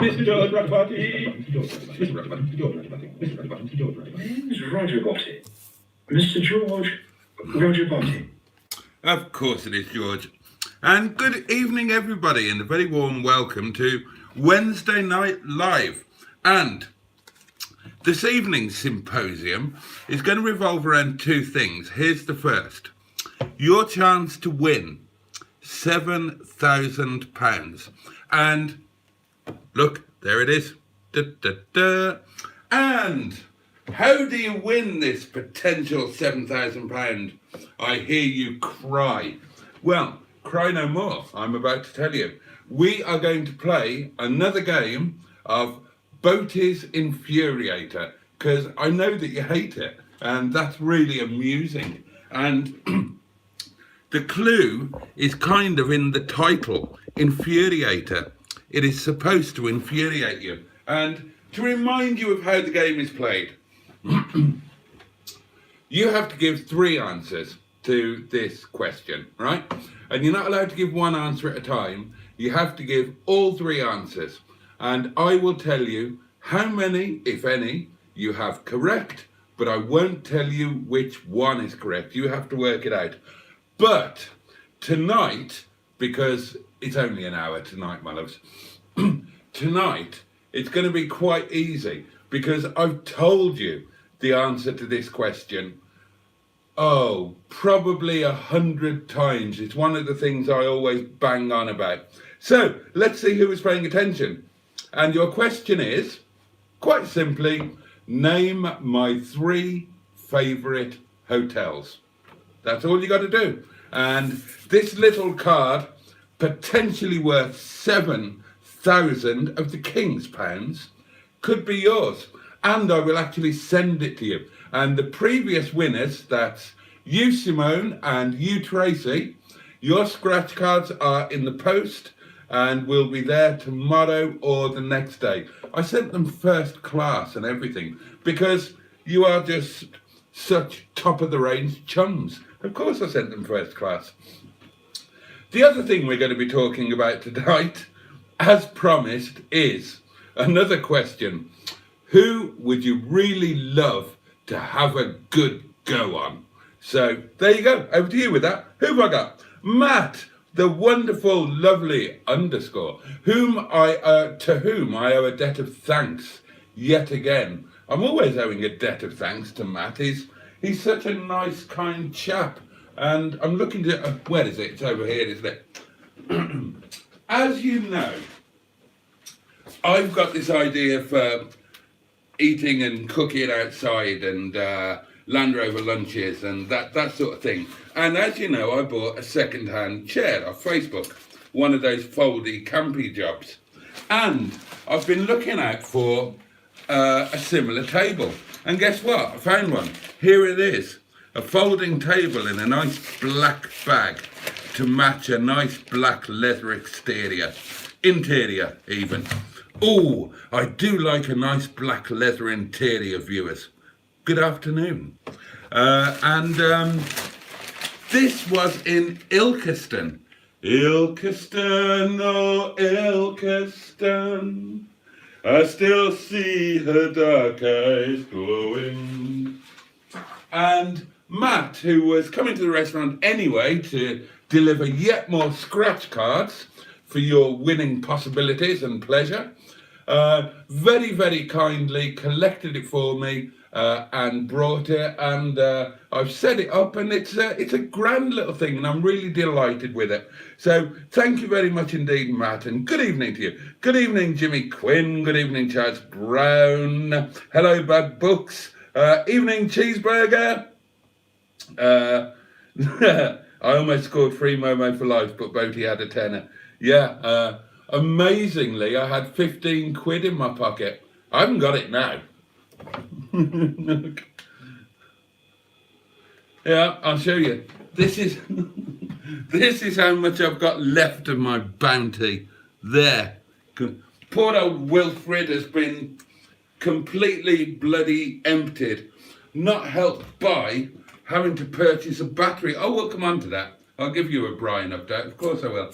Mr. George Ruggerty. Mr. Ruggerty. Mr. Ruggerty. My name is Roger Boaty. Mr. George Roger Boaty. Of course it is, George. And good evening, everybody, and a very warm welcome to Wednesday Night Live. And this evening's symposium is going to revolve around two things. Here's the first. Your chance to win £7,000. And look, there it is. Da, da, da. And how do you win this potential £7,000? I hear you cry. Well, cry no more. I'm about to tell you. We are going to play another game of Boaty's Infuriator, because I know that you hate it, and that's really amusing. And the clue is kind of in the title, Infuriator. It is supposed to infuriate you. And to remind you of how the game is played, you have to give three answers to this question, right? And you're not allowed to give one answer at a time. You have to give all three answers. And I will tell you how many, if any, you have correct, but I won't tell you which one is correct. You have to work it out. But tonight, because it's only an hour tonight, my loves, tonight it's going to be quite easy, because I've told you the answer to this question, probably 100 times. It's one of the things I always bang on about. So let's see who is paying attention. And your question is, quite simply, name my 3 favourite hotels. That's all you got to do. And this little card, potentially worth 7,000 of the King's pounds, could be yours. And I will actually send it to you. And the previous winners, that's you, Simone, and you, Tracy, your scratch cards are in the post and will be there tomorrow or the next day. I sent them first class and everything, because you are just such top of the range chums. Of course I sent them first class. The other thing we're going to be talking about tonight, as promised, is another question. Who would you really love to have a good go on? So there you go. Over to you with that. Who have I got? Matt, the wonderful, lovely underscore, to whom I owe a debt of thanks yet again. I'm always owing a debt of thanks to Matt. He's such a nice, kind chap. And I'm looking to, where is it? It's over here, isn't it? As you know, I've got this idea for eating and cooking outside and Land Rover lunches and that sort of thing. And as you know, I bought a second-hand chair off Facebook, one of those foldy campy jobs. And I've been looking out for a similar table. And guess what? I found one. Here it is. A folding table in a nice black bag to match a nice black leather exterior. Interior, even. Oh, I do like a nice black leather interior, viewers. Good afternoon. This was in Ilkeston. Ilkeston, oh Ilkeston, I still see her dark eyes glowing. And Matt, who was coming to the restaurant anyway to deliver yet more scratch cards for your winning possibilities and pleasure, very, very kindly collected it for me and brought it, and I've set it up, and it's a grand little thing, and I'm really delighted with it. So thank you very much indeed, Matt, and good evening to you. Good evening, Jimmy Quinn. Good evening, Chaz Brown. Hello, Bad Books. Evening, Cheeseburger. I almost scored free Momo for life, but Boaty had a tenner. Yeah, amazingly, I had 15 quid in my pocket. I haven't got it now. Yeah, I'll show you. This is how much I've got left of my bounty. There. Poor old Wilfred has been completely bloody emptied. Not helped by having to purchase a battery. Oh, we'll come on to that. I'll give you a Brian update. Of course I will.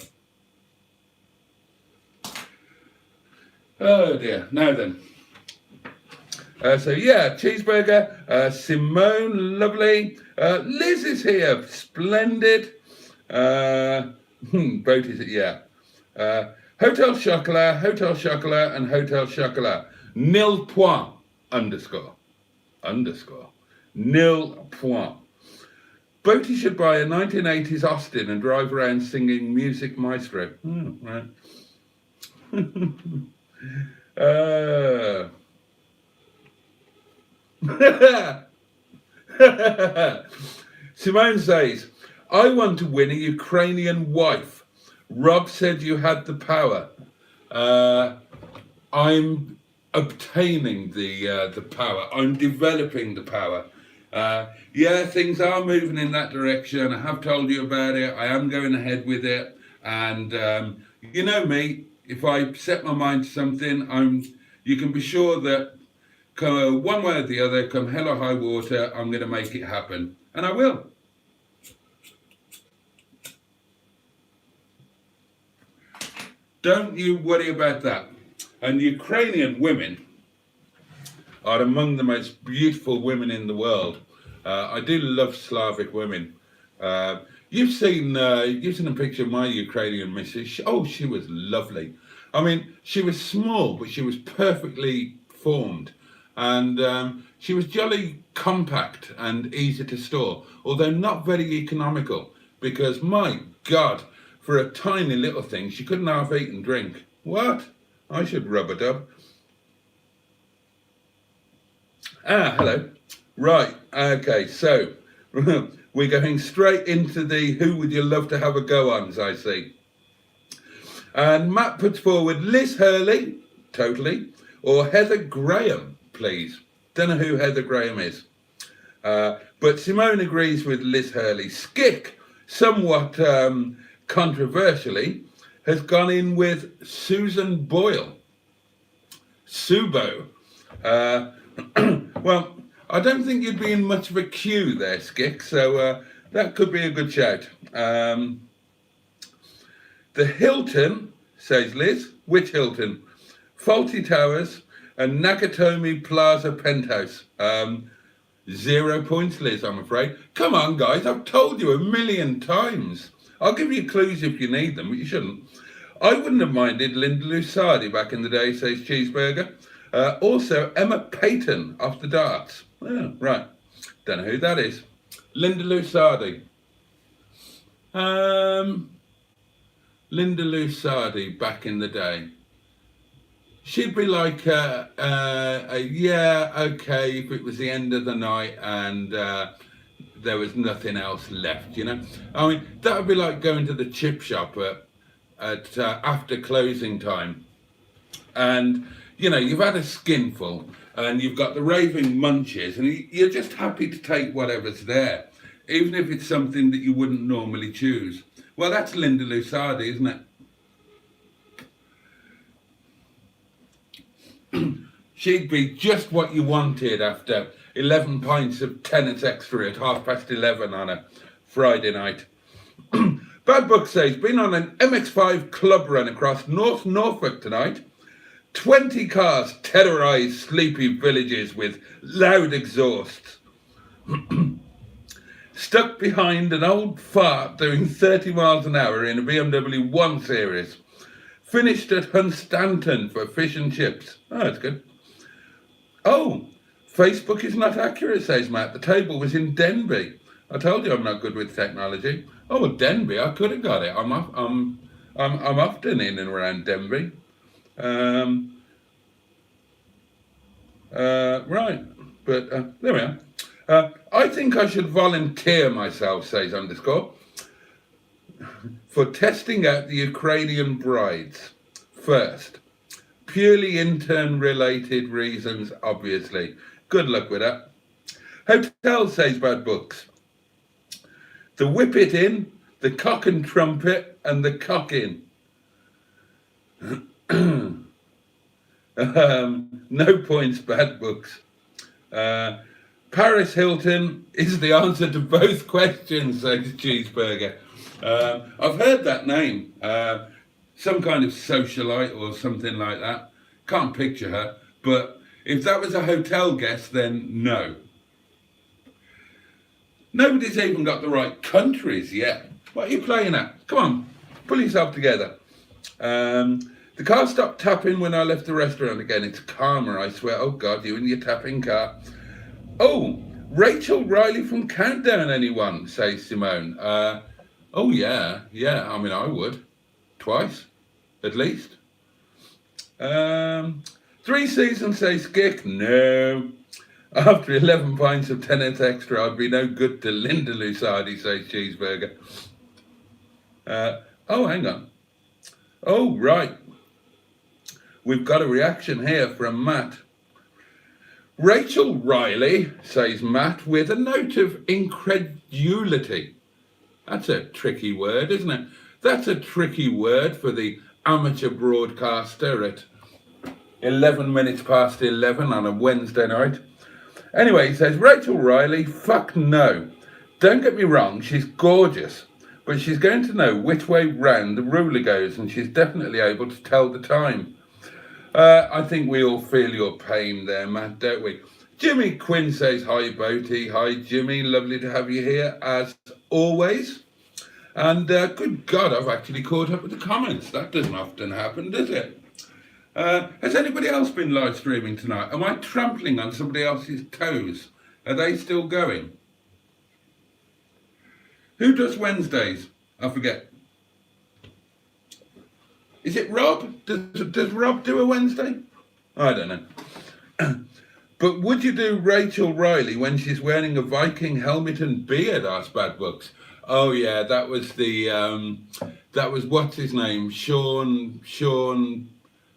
Oh dear. Now then. So yeah, cheeseburger. Simone, lovely. Liz is here, splendid. Boaty's it, yeah. Hotel Chocolat, and Hotel Chocolat. Nil point underscore. Nil point. Boaty should buy a 1980s Austin and drive around singing Music Maestro. Oh, right. Simone says, I want to win a Ukrainian wife. Rob said you had the power. I'm obtaining the power. I'm developing the power. Yeah, things are moving in that direction. I have told you about it. I am going ahead with it. And you know me, if I set my mind to something, you can be sure that one way or the other, come hell or high water, I'm going to make it happen. And I will. Don't you worry about that. And Ukrainian women are among the most beautiful women in the world. I do love Slavic women. You've seen a picture of my Ukrainian missus. She was lovely. I mean, she was small, but she was perfectly formed. And she was jolly compact and easy to store, although not very economical, because my God, for a tiny little thing, she couldn't half eat and drink. What? I should rub a dub. Hello. Right, okay, so we're going straight into the who would you love to have a go ons, I see. And Matt puts forward Liz Hurley, totally, or Heather Graham, please. Don't know who Heather Graham is. But Simone agrees with Liz Hurley. Skick, somewhat controversially, has gone in with Susan Boyle. Subo. Well, I don't think you'd be in much of a queue there, Skick, so that could be a good shout. The Hilton, says Liz. Which Hilton? Faulty Towers and Nakatomi Plaza Penthouse. 0 points, Liz, I'm afraid. Come on, guys, I've told you a million times. I'll give you clues if you need them, but you shouldn't. I wouldn't have minded Linda Lusardi back in the day, says Cheeseburger. Also, Emma Payton off the darts. Oh, right. Don't know who that is. Linda Lusardi. Linda Lusardi back in the day. She'd be like, yeah, okay, if it was the end of the night and there was nothing else left, you know. I mean, that would be like going to the chip shop at after closing time. And, you know, you've had a skinful and you've got the raving munches and you're just happy to take whatever's there, even if it's something that you wouldn't normally choose. Well, that's Linda Lusardi, isn't it? She'd be just what you wanted after 11 pints of tennis extra at 11:30 on a Friday night. Bad Book says, been on an MX5 club run across North Norfolk tonight. 20 cars terrorise sleepy villages with loud exhausts. Stuck behind an old fart doing 30 miles an hour in a BMW 1 Series. Finished at Hunstanton for fish and chips. Oh, that's good. Oh, Facebook is not accurate, says Matt. The table was in Denby. I told you I'm not good with technology. Oh, well, Denby, I could have got it. I'm often in and around Denby. Right, but there we are. I think I should volunteer myself, says underscore, for testing out the Ukrainian brides first. Purely intern-related reasons, obviously. Good luck with that. Hotel, says Bad Books. The whip it in, the cock and trumpet, and the cock in. No points, Bad Books. Paris Hilton is the answer to both questions, says Cheeseburger. I've heard that name. Some kind of socialite or something like that. Can't picture her, but if that was a hotel guest, then no. Nobody's even got the right countries yet. What are you playing at? Come on, pull yourself together. The car stopped tapping when I left the restaurant again. It's karma, I swear. Oh God, you and your tapping car. Oh, Rachel Riley from Countdown, anyone? Says Simone. Oh yeah, I mean, I would. Twice, at least. 3 seasons, says Skick. No. After 11 pints of 10th extra, I'd be no good to Linda Lusardi, says Cheeseburger. Oh, hang on. Oh, right. We've got a reaction here from Matt. Rachel Riley, says Matt, with a note of incredulity. That's a tricky word, isn't it? That's a tricky word for the amateur broadcaster at 11 minutes past 11 on a Wednesday night. Anyway, he says, Rachel Riley, fuck no. Don't get me wrong, she's gorgeous, but she's going to know which way round the ruler goes, and she's definitely able to tell the time. I think we all feel your pain there, Matt, don't we? Jimmy Quinn says, hi, Boaty. Hi, Jimmy. Lovely to have you here, as always. And good God, I've actually caught up with the comments. That doesn't often happen, does it? Has anybody else been live streaming tonight? Am I trampling on somebody else's toes? Are they still going? Who does Wednesdays? I forget. Is it Rob? Does Rob do a Wednesday? I don't know. But would you do Rachel Riley when she's wearing a Viking helmet and beard? Asked Bad Books. Oh yeah, that was the what's his name? Sean.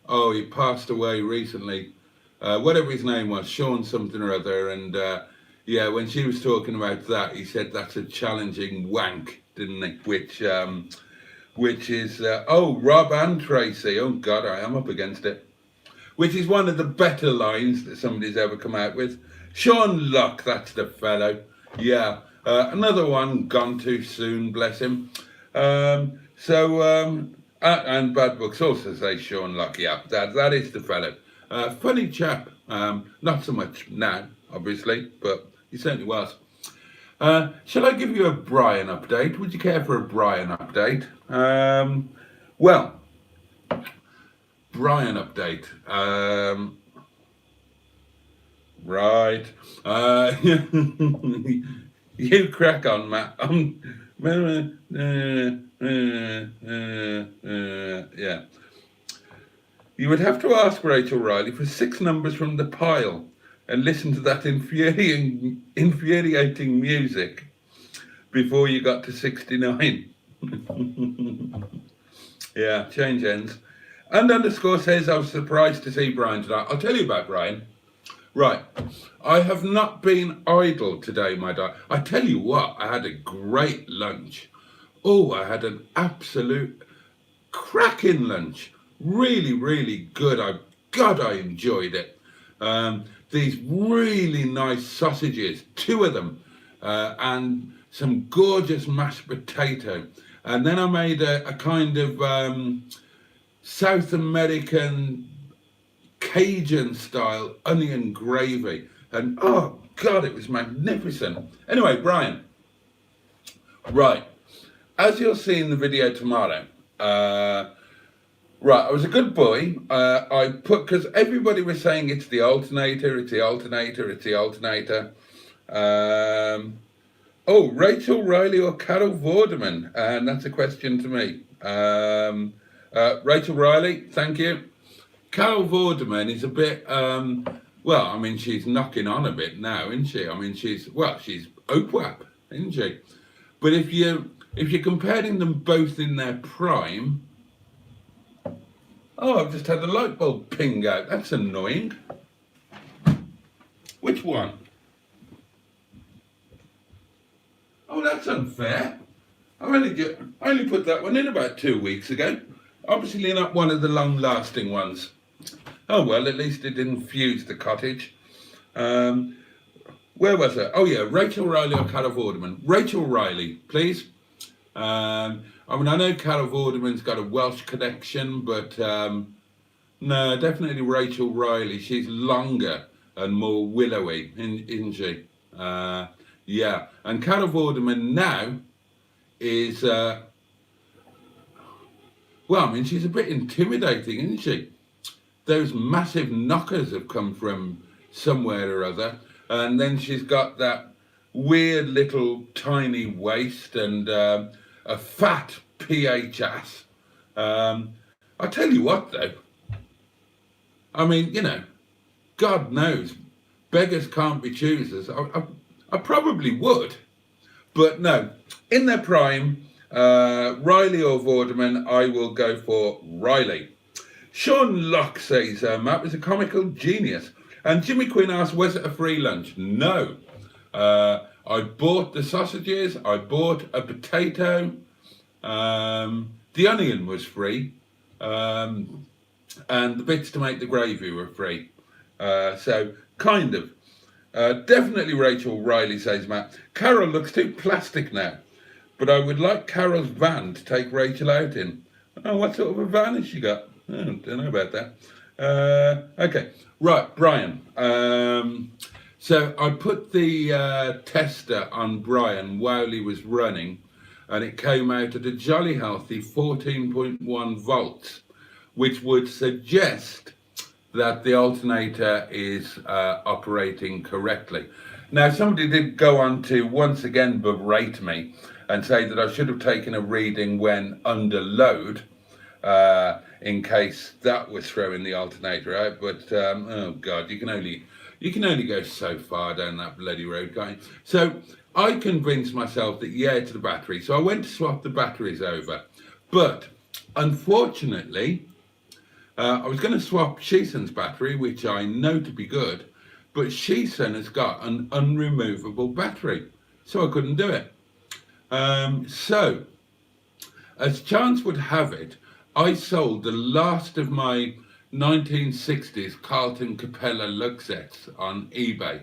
Oh, he passed away recently. Whatever his name was, Sean something or other. And yeah, when she was talking about that, he said that's a challenging wank, didn't he? Which is, oh, Rob and Tracy. Oh, God, I am up against it. Which is one of the better lines that somebody's ever come out with. Sean Locke, that's the fellow. Yeah, another one gone too soon, bless him. And Bad Books also say Sean Locke. Yeah, that is the fellow. Funny chap. Not so much now, obviously, but he certainly was. Shall I give you a Brian update? Would you care for a Brian update? Well, Brian update. Right. You crack on, Matt. Yeah. You would have to ask Rachel Riley for 6 numbers from the pile and listen to that infuriating music before you got to 69. Yeah, change ends. And underscore says, I was surprised to see Brian tonight. I'll tell you about Brian. Right, I have not been idle today, my darling. I tell you what, I had a great lunch. Oh, I had an absolute cracking lunch. Really, really good. I enjoyed it. These really nice sausages, 2 of them, and some gorgeous mashed potato. And then I made a kind of South American Cajun style onion gravy. And oh God, it was magnificent. Anyway, Brian, right, as you'll see in the video tomorrow, right, I was a good boy. I put, because everybody was saying it's the alternator, it's the alternator, it's the alternator. Oh, Rachel Riley or Carol Vorderman? And that's a question to me. Rachel Riley, thank you. Carol Vorderman is a bit, well, I mean, she's knocking on a bit now, isn't she? I mean, she's OPWAP, isn't she? But if you're comparing them both in their prime, oh, I've just had the light bulb ping out. That's annoying. Which one? Oh, that's unfair. I only put that one in about 2 weeks ago. Obviously not one of the long-lasting ones. Oh, well, at least it didn't fuse the cottage. Where was it? Oh, yeah, Rachel Riley or Carol Vorderman? Rachel Riley, please. I mean, I know Carol Vorderman's got a Welsh connection, but No, definitely Rachel Riley. She's longer and more willowy, isn't she? Yeah. And Carol Vorderman now is, well, I mean, she's a bit intimidating, isn't she? Those massive knockers have come from somewhere or other. And then she's got that weird little tiny waist and a fat PH ass. I tell you what, though. I mean, you know, God knows, beggars can't be choosers. I probably would, but no. In their prime, Riley or Vorderman, I will go for Riley. Sean Locke says, Matt was a comical genius. And Jimmy Quinn asks, was it a free lunch? No. I bought the sausages, I bought a potato, the onion was free, and the bits to make the gravy were free. So, kind of. Definitely Rachel Riley says, Matt. Carol looks too plastic now, but I would like Carol's van to take Rachel out in. Oh, what sort of a van has she got? I don't know about that. Okay, right, Brian. So I put the tester on Brian while he was running, and it came out at a jolly healthy 14.1 volts, which would suggest that the alternator is operating correctly. Now, somebody did go on to once again berate me and say that I should have taken a reading when under load, in case that was throwing the alternator out. But oh God, you can only go so far down that bloody road, can't you? So I convinced myself that yeah, to the battery. So I went to swap the batteries over, but unfortunately, I was going to swap Shison's battery, which I know to be good, but Shison has got an unremovable battery, so I couldn't do it. So, as chance would have it, I sold the last of my 1960s Carlton Capella lug sets on eBay.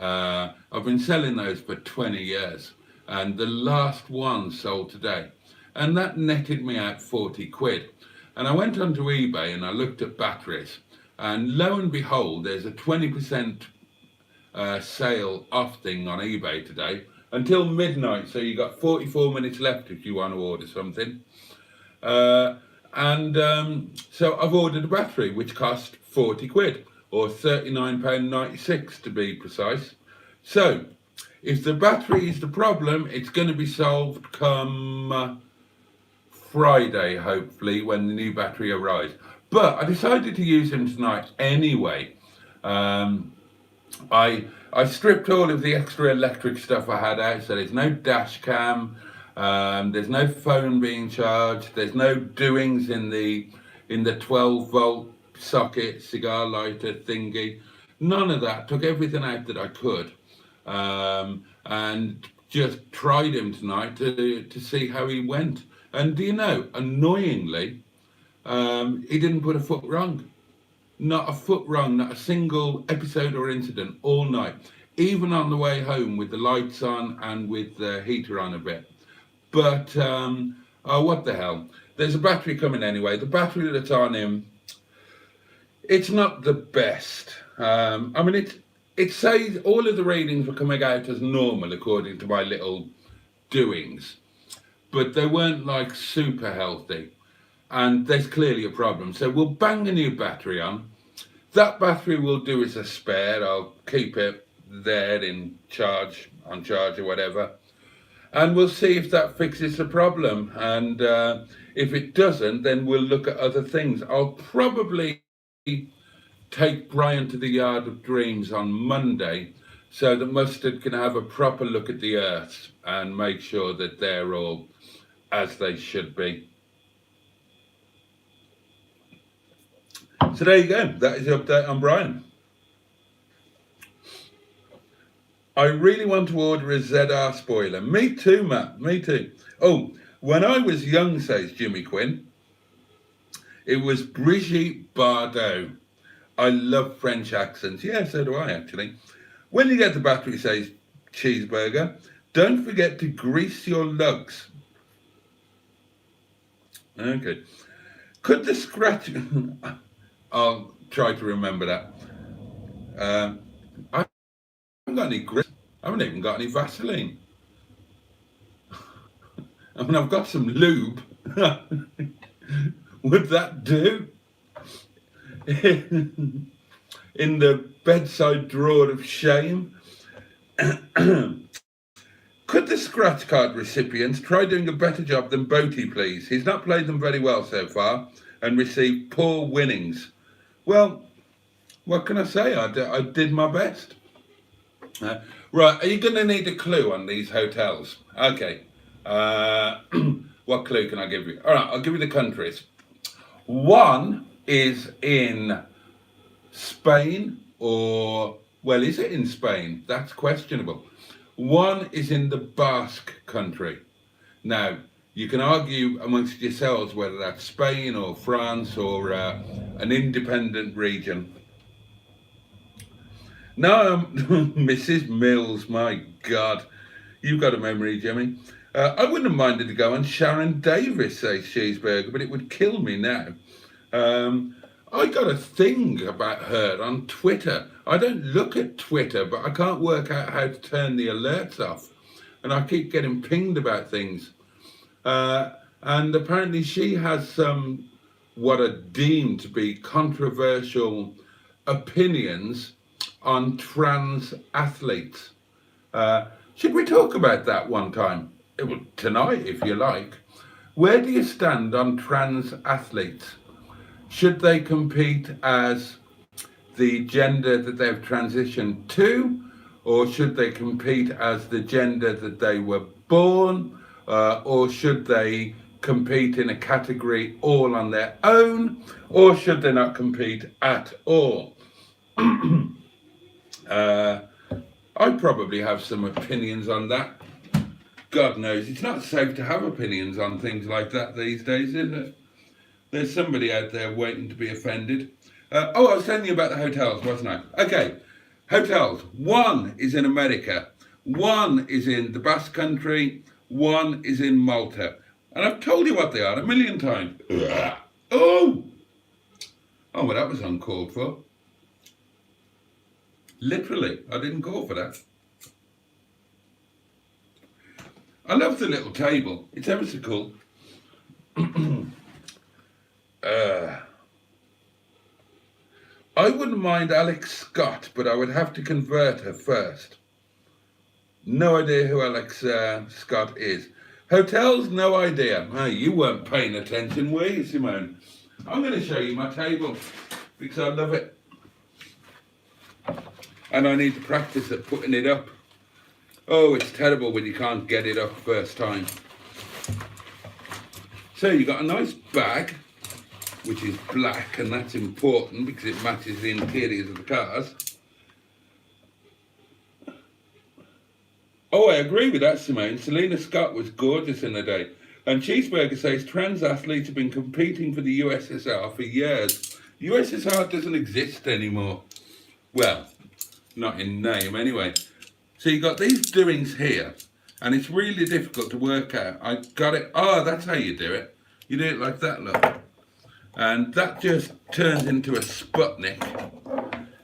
I've been selling those for 20 years, and the last one sold today, and that netted me out 40 quid. And I went onto eBay and I looked at batteries, and lo and behold, there's a 20% sale off thing on eBay today until midnight. So you got 44 minutes left if you want to order something. So I've ordered a battery which cost 40 quid or £39.96 to be precise. So if the battery is the problem, it's going to be solved come Friday, hopefully, when the new battery arrives. But I decided to use him tonight anyway. I stripped all of the extra electric stuff I had out, so there's no dash cam, there's no phone being charged, there's no doings in the 12-volt socket, cigar lighter thingy. None of that. Took everything out that I could, and just tried him tonight to see how he went. And do you know, annoyingly, he didn't put a foot wrong. Not a foot wrong, not a single episode or incident all night. Even on the way home with the lights on and with the heater on a bit. But, oh, what the hell. There's a battery coming anyway. The battery that's on him, it's not the best. I mean, it says all of the readings were coming out as normal according to my little doings. But they weren't like super healthy, and there's clearly a problem. So we'll bang a new battery on. That battery will do as a spare. I'll keep it there in charge, on charge or whatever, and we'll see if that fixes the problem. And if it doesn't, then we'll look at other things. I'll probably take Brian to the Yard of Dreams on Monday so that Mustard can have a proper look at the earths and make sure that they're all as they should be. So there you go. That is the update on Brian. I really want to order a ZR spoiler. Me too, Matt. Me too. Oh, when I was young, says Jimmy Quinn, it was Brigitte Bardot. I love French accents. Yeah, so do I, actually. When you get the battery, says Cheeseburger, don't forget to grease your lugs. Okay. Could the scratch... I'll try to remember that. I haven't got any grip. I haven't even got any Vaseline. I mean, I've got some lube. Would that do? In the bedside drawer of shame. Could the scratch card recipients try doing a better job than Boaty, please? He's not played them very well so far and received poor winnings. Well, what can I say? I did my best. Right, are you going to need a clue on these hotels? Okay. What clue can I give you? All right, I'll give you the countries. One is in Spain, or, well, is it in Spain? That's questionable. One is in the Basque country. Now, you can argue amongst yourselves whether that's Spain or France or an independent region. No, Mrs. Mills, my God. You've got a memory, Jimmy. I wouldn't have minded to go on Sharon Davis, says Cheeseburger, but it would kill me now. I got a thing about her on Twitter. I don't look at Twitter, but I can't work out how to turn the alerts off. And I keep getting pinged about things. And apparently she has some, what are deemed to be controversial opinions on trans athletes. Should we talk about that one time? Tonight, if you like. Where do you stand on trans athletes? Should they compete as the gender that they've transitioned to, or should they compete as the gender that they were born, or should they compete in a category all on their own, or should they not compete at all? I probably have some opinions on that. God knows, it's not safe to have opinions on things like that these days, is it? There's somebody out there waiting to be offended. I was telling you about the hotels, wasn't I? Okay, hotels. One is in America. One is in the Basque Country. One is in Malta. And I've told you what they are a million times. Oh, well, that was uncalled for. Literally, I didn't call for that. I love the little table. It's ever so cool. I wouldn't mind Alex Scott, but I would have to convert her first. No idea who Alex Scott is. Hotels, no idea. Oh, you weren't paying attention, were you, Simone? I'm going to show you my table because I love it. And I need to practice at putting it up. Oh, it's terrible when you can't get it up first time. So you got a nice bag, which is black, and that's important because it matches the interiors of the cars. Oh, I agree with that, Simone. Selena Scott was gorgeous in the day. And Cheeseburger says trans athletes have been competing for the USSR for years. USSR doesn't exist anymore. Well, not in name anyway. So you got these doings here, and it's really difficult to work out. I got it. Oh, that's how you do it. You do it like that, look. And that just turns into a Sputnik.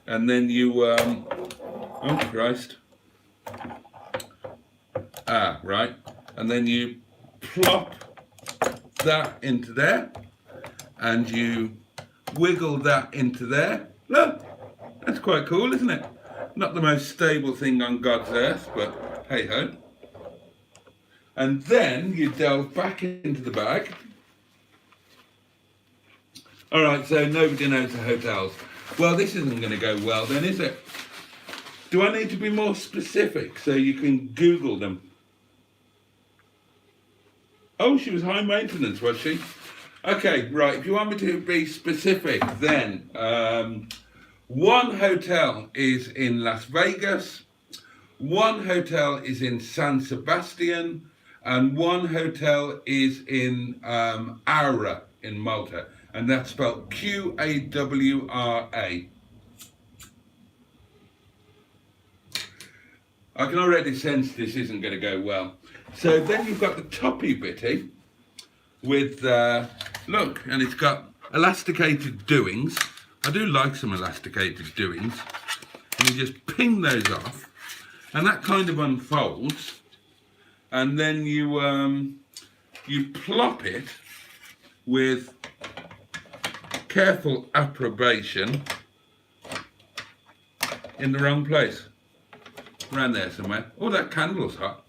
And then you, oh Christ. Right. And then you plop that into there, and you wiggle that into there. Look, that's quite cool, isn't it? Not the most stable thing on God's earth, but hey ho. And then you delve back into the bag. All right, so nobody knows the hotels. Well, this isn't going to go well then, is it? Do I need to be more specific so you can Google them? Oh, she was high maintenance, was she? Okay, right, if you want me to be specific, then one hotel is in Las Vegas, one hotel is in San Sebastian, and one hotel is in Aura in Malta, and that's spelled Q-A-W-R-A. I can already sense this isn't going to go well. So then you've got the toppy bitty with, look, and it's got elasticated doings. I do like some elasticated doings. And you just ping those off, and that kind of unfolds, and then you plop it with careful approbation in the wrong place. Around there somewhere. Oh, that candle's hot.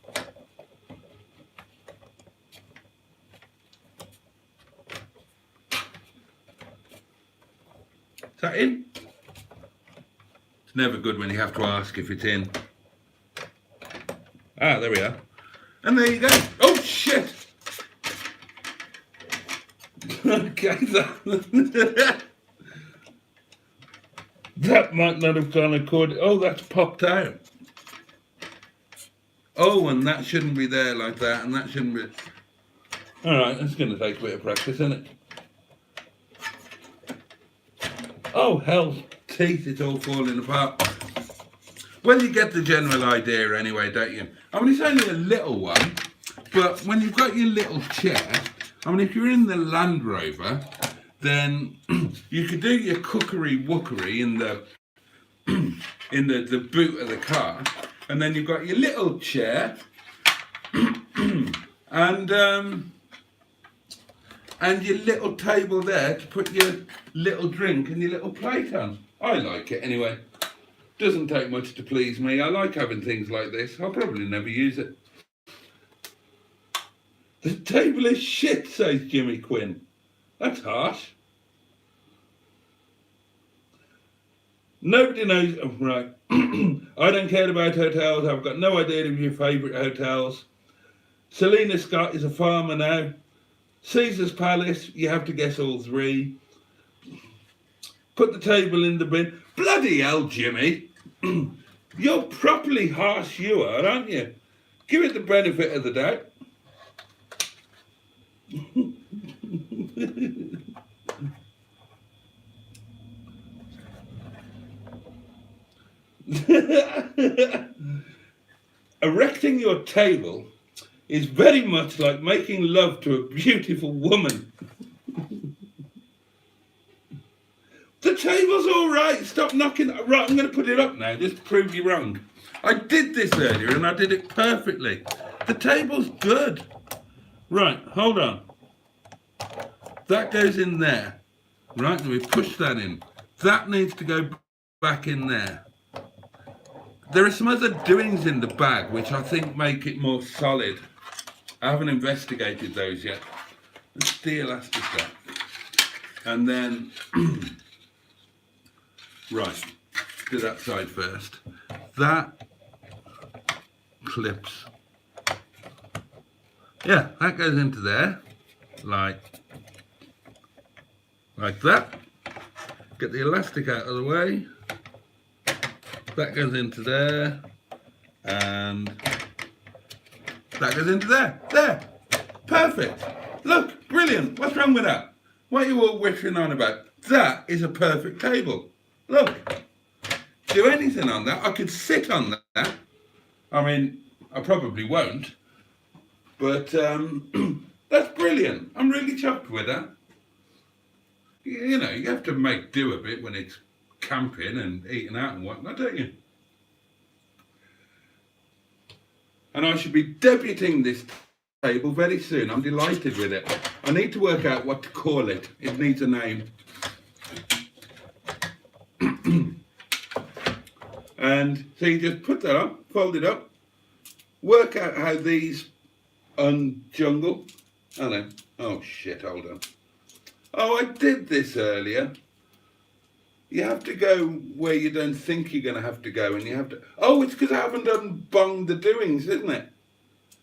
Is that in? It's never good when you have to ask if it's in. Ah, there we are. And there you go. Oh, shit! Okay, that might not have gone according. Oh, that's popped out. Oh, and that shouldn't be there like that, and that shouldn't be. All right, that's going to take a bit of practice, isn't it? Oh, hell's teeth, it's all falling apart. Well, you get the general idea anyway, don't you? I mean, it's only a little one, but when you've got your little chair, I mean, if you're in the Land Rover, then you could do your cookery-wookery in the the boot of the car, and then you've got your little chair, and your little table there to put your little drink and your little plate on. I like it anyway. Doesn't take much to please me. I like having things like this. I'll probably never use it. The table is shit, says Jimmy Quinn. That's harsh. Nobody knows. Oh, right. I don't care about hotels. I've got no idea of your favourite hotels. Selena Scott is a farmer now. Caesar's Palace, you have to guess all three. Put the table in the bin. Bloody hell, Jimmy. You're properly harsh, you are, aren't you? Give it the benefit of the doubt. Erecting your table is very much like making love to a beautiful woman. The table's all right. Stop knocking. Right, I'm going to put it up now just to prove you wrong. I did this earlier and I did it perfectly. The table's good. Right, hold on. That goes in there. Right, and we push that in. That needs to go back in there. There are some other doings in the bag which I think make it more solid. I haven't investigated those yet. Let's de-elastic that. And then, right, do that side first. That clips. Yeah, that goes into there, like that. Get the elastic out of the way. That goes into there, and that goes into there. There, perfect. Look, brilliant. What's wrong with that? What are you all whiffing on about? That is a perfect table. Look, do anything on that. I could sit on that. I mean, I probably won't, but that's brilliant. I'm really chuffed with that. You know, you have to make do a bit when it's camping and eating out and whatnot, don't you? And I should be debuting this table very soon. I'm delighted with it. I need to work out what to call it. It needs a name. And so you just put that up, fold it up, work out how these unjungle. Hello. Oh shit, hold on. Oh, I did this earlier. You have to go where you don't think you're going to have to go, and you have to... Oh, it's because I haven't unbunged the doings, isn't it?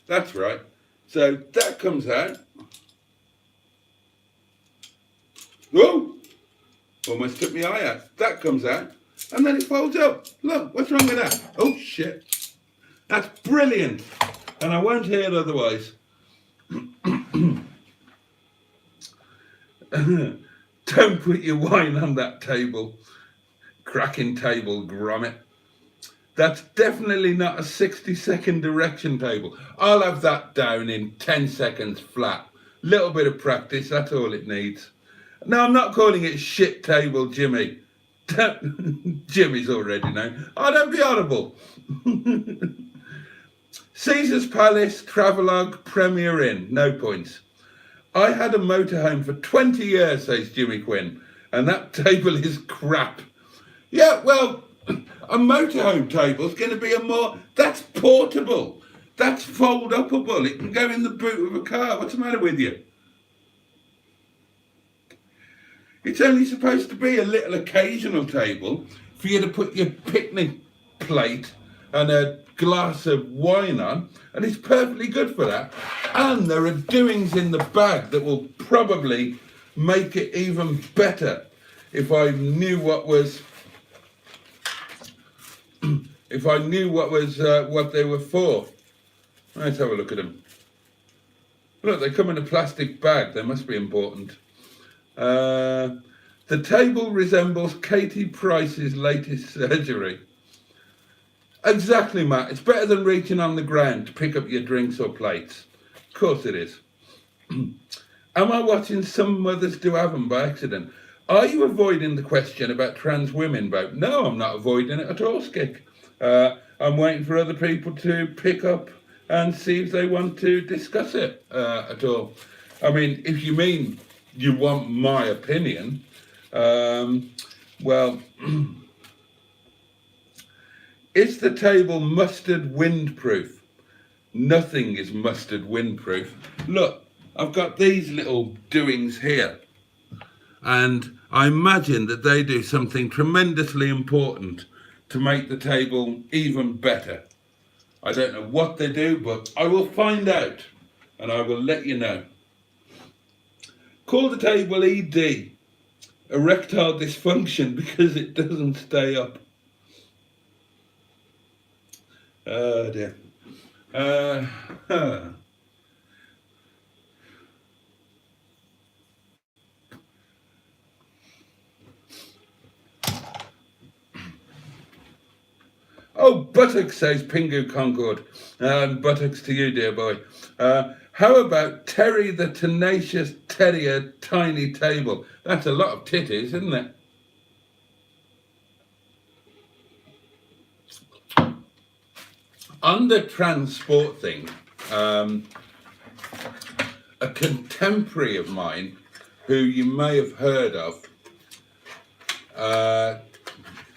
That's right. So that comes out. Whoa! Almost took my eye out. That comes out, and then it folds up. Look, what's wrong with that? Oh, shit. That's brilliant. And I won't hear it otherwise. Don't put your wine on that table. Cracking table, grommet. That's definitely not a 60-second direction table. I'll have that down in 10 seconds flat. Little bit of practice, that's all it needs. No, I'm not calling it shit table, Jimmy. Jimmy's already known. Oh, don't be horrible. Caesar's Palace, Travelogue, Premier Inn, no points. I had a motorhome for 20 years, says Jimmy Quinn, and that table is crap. Yeah, well, a motorhome table's going to be that's portable. That's fold-upable. It can go in the boot of a car. What's the matter with you? It's only supposed to be a little occasional table for you to put your picnic plate and a glass of wine on, and it's perfectly good for that. And there are doings in the bag that will probably make it even better if I knew what was what they were for. Let's have a look at them. Look, they come in a plastic bag. They must be important. The table resembles Katie Price's latest surgery. Exactly, Matt. It's better than reaching on the ground to pick up your drinks or plates. Of course it is. Am I watching Some Mothers Do Have 'Em by accident? Are you avoiding the question about trans women, Bo? No, I'm not avoiding it at all, Skick. I'm waiting for other people to pick up and see if they want to discuss it at all. I mean, if you mean you want my opinion, well, is the table mustard windproof? Nothing is mustard windproof. Look, I've got these little doings here, and I imagine that they do something tremendously important to make the table even better. I don't know what they do, but I will find out and I will let you know. Call the table ED, erectile dysfunction, because it doesn't stay up. Oh dear. Oh, buttocks, says Pingu Concord. Buttocks to you, dear boy. How about Terry the Tenacious Terrier Tiny Table? That's a lot of titties, isn't it? On the transport thing, a contemporary of mine, who you may have heard of,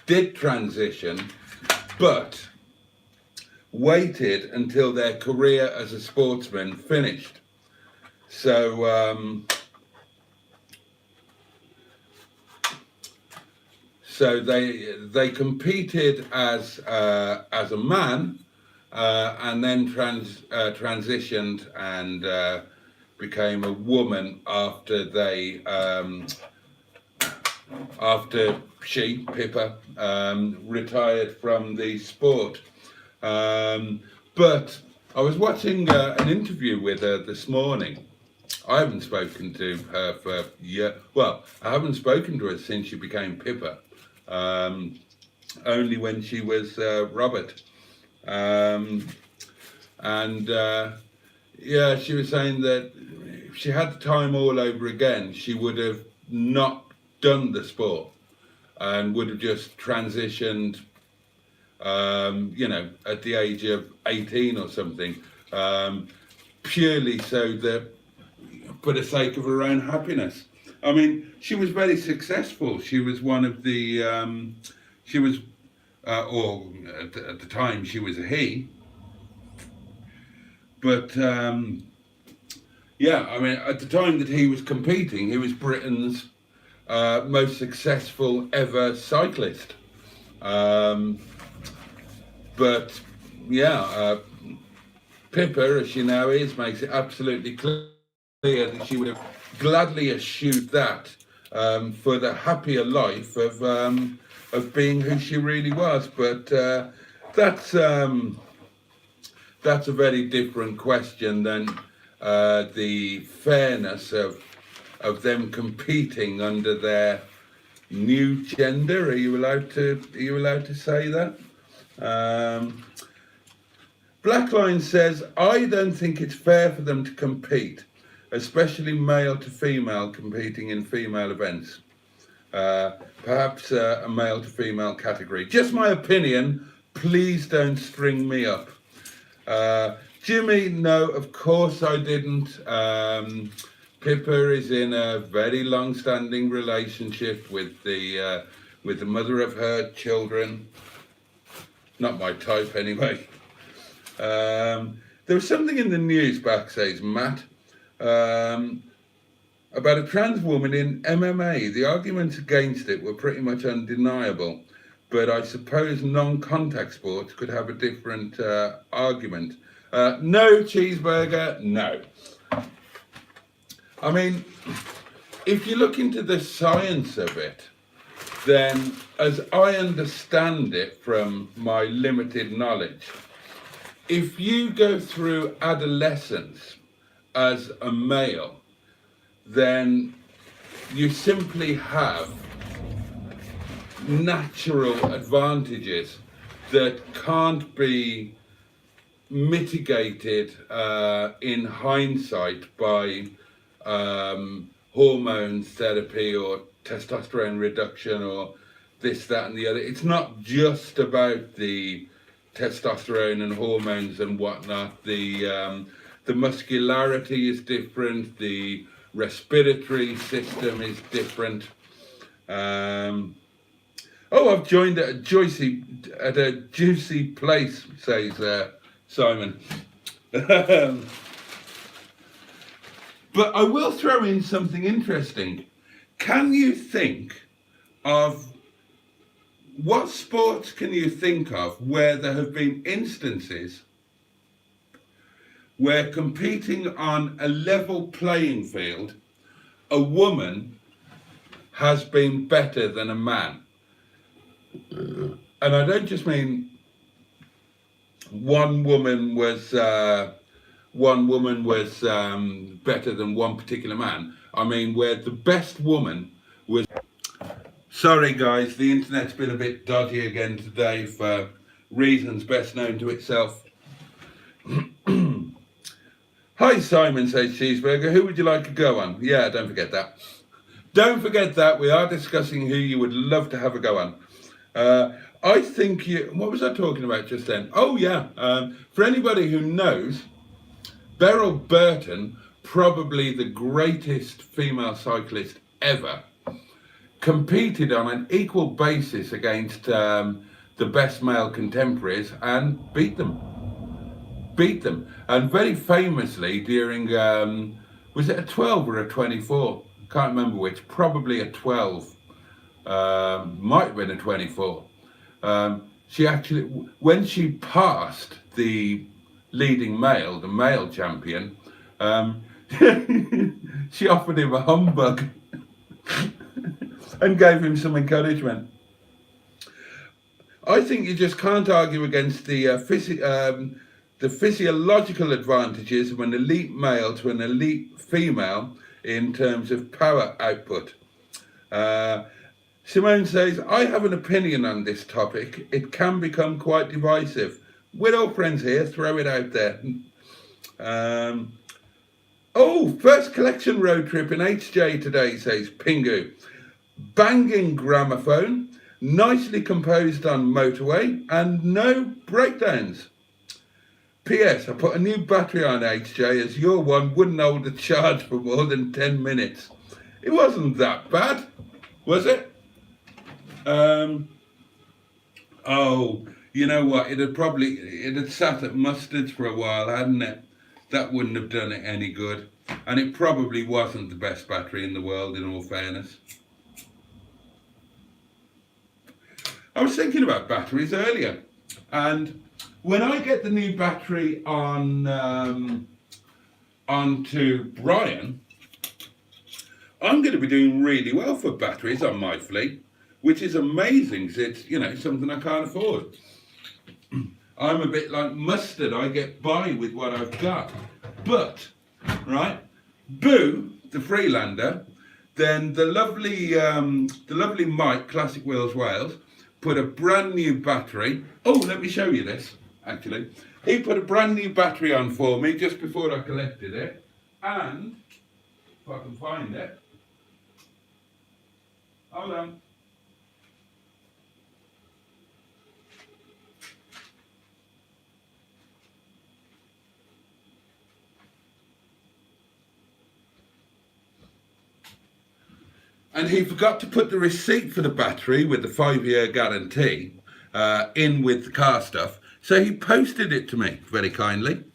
did transition, but waited until their career as a sportsman finished. So, they competed as a man, and then transitioned and became a woman after she, Pippa, retired from the sport. But I was watching an interview with her this morning. I haven't spoken to her for years. Well, I haven't spoken to her since she became Pippa. Only when she was Robert. Yeah, she was saying that if she had the time all over again, she would have not done the sport and would have just transitioned, at the age of 18 or something, purely so that for the sake of her own happiness. I mean, she was very successful. She was one of the, at the time she was a he. But, yeah, I mean, at the time that he was competing, he was Britain's most successful ever cyclist. But, yeah, Pippa, as she now is, makes it absolutely clear that she would have gladly eschewed that for the happier life of being who she really was. But that's a very different question than the fairness of them competing under their new gender. Are you allowed to say that? Blackline says, I don't think it's fair for them to compete, especially male to female competing in female events. Perhaps a male to female category. Just my opinion. Please don't string me up. Jimmy, no, of course I didn't. Pippa is in a very long-standing relationship with the mother of her children. Not my type, anyway. There was something in the news back, says Matt, about a trans woman in MMA. The arguments against it were pretty much undeniable, but I suppose non-contact sports could have a different argument. No, Cheeseburger, no. I mean, if you look into the science of it, then as I understand it from my limited knowledge, if you go through adolescence as a male, then you simply have natural advantages that can't be mitigated in hindsight by hormone therapy or testosterone reduction or this, that and the other. It's not just about the testosterone and hormones and whatnot. The muscularity is different, the respiratory system is different. Oh, I've joined at a juicy place, says Simon. But I will throw in something interesting. Can you think of, what sports can you think of where there have been instances where competing on a level playing field, a woman has been better than a man? And I don't just mean one woman was better than one particular man. I mean where the best woman was. Sorry guys, the internet's been a bit dodgy again today for reasons best known to itself. Hi Simon, says Cheeseburger, who would you like to go on? Yeah, don't forget that. Don't forget that, we are discussing who you would love to have a go on. I think what was I talking about just then? Oh yeah, for anybody who knows, Beryl Burton, probably the greatest female cyclist ever, competed on an equal basis against the best male contemporaries and beat them. And very famously during, was it a 12 or a 24? Can't remember which, probably a 12. Might have been a 24. She actually, when she passed the leading male, the male champion, she offered him a humbug and gave him some encouragement. I think you just can't argue against the physiological advantages of an elite male to an elite female in terms of power output. Simone says, I have an opinion on this topic. It can become quite divisive. We're all friends here, throw it out there. First collection road trip in HJ today, says Pingu. Banging gramophone, nicely composed on motorway, and no breakdowns. P.S. I put a new battery on HJ as your one wouldn't hold a charge for more than 10 minutes. It wasn't that bad, was it? You know what, it had sat at Mustard's for a while, hadn't it? That wouldn't have done it any good. And it probably wasn't the best battery in the world, in all fairness. I was thinking about batteries earlier, and when I get the new battery onto Brian, I'm going to be doing really well for batteries on my fleet, which is amazing because it's, something I can't afford. I'm a bit like Mustard, I get by with what I've got. But, right, Boo, the Freelander, then the lovely Mike, Classic Wheels Wales, put a brand new battery. Oh, let me show you this, actually. He put a brand new battery on for me just before I collected it. And, if I can find it, Hold on. And he forgot to put the receipt for the battery with the 5-year guarantee in with the car stuff. So he posted it to me very kindly.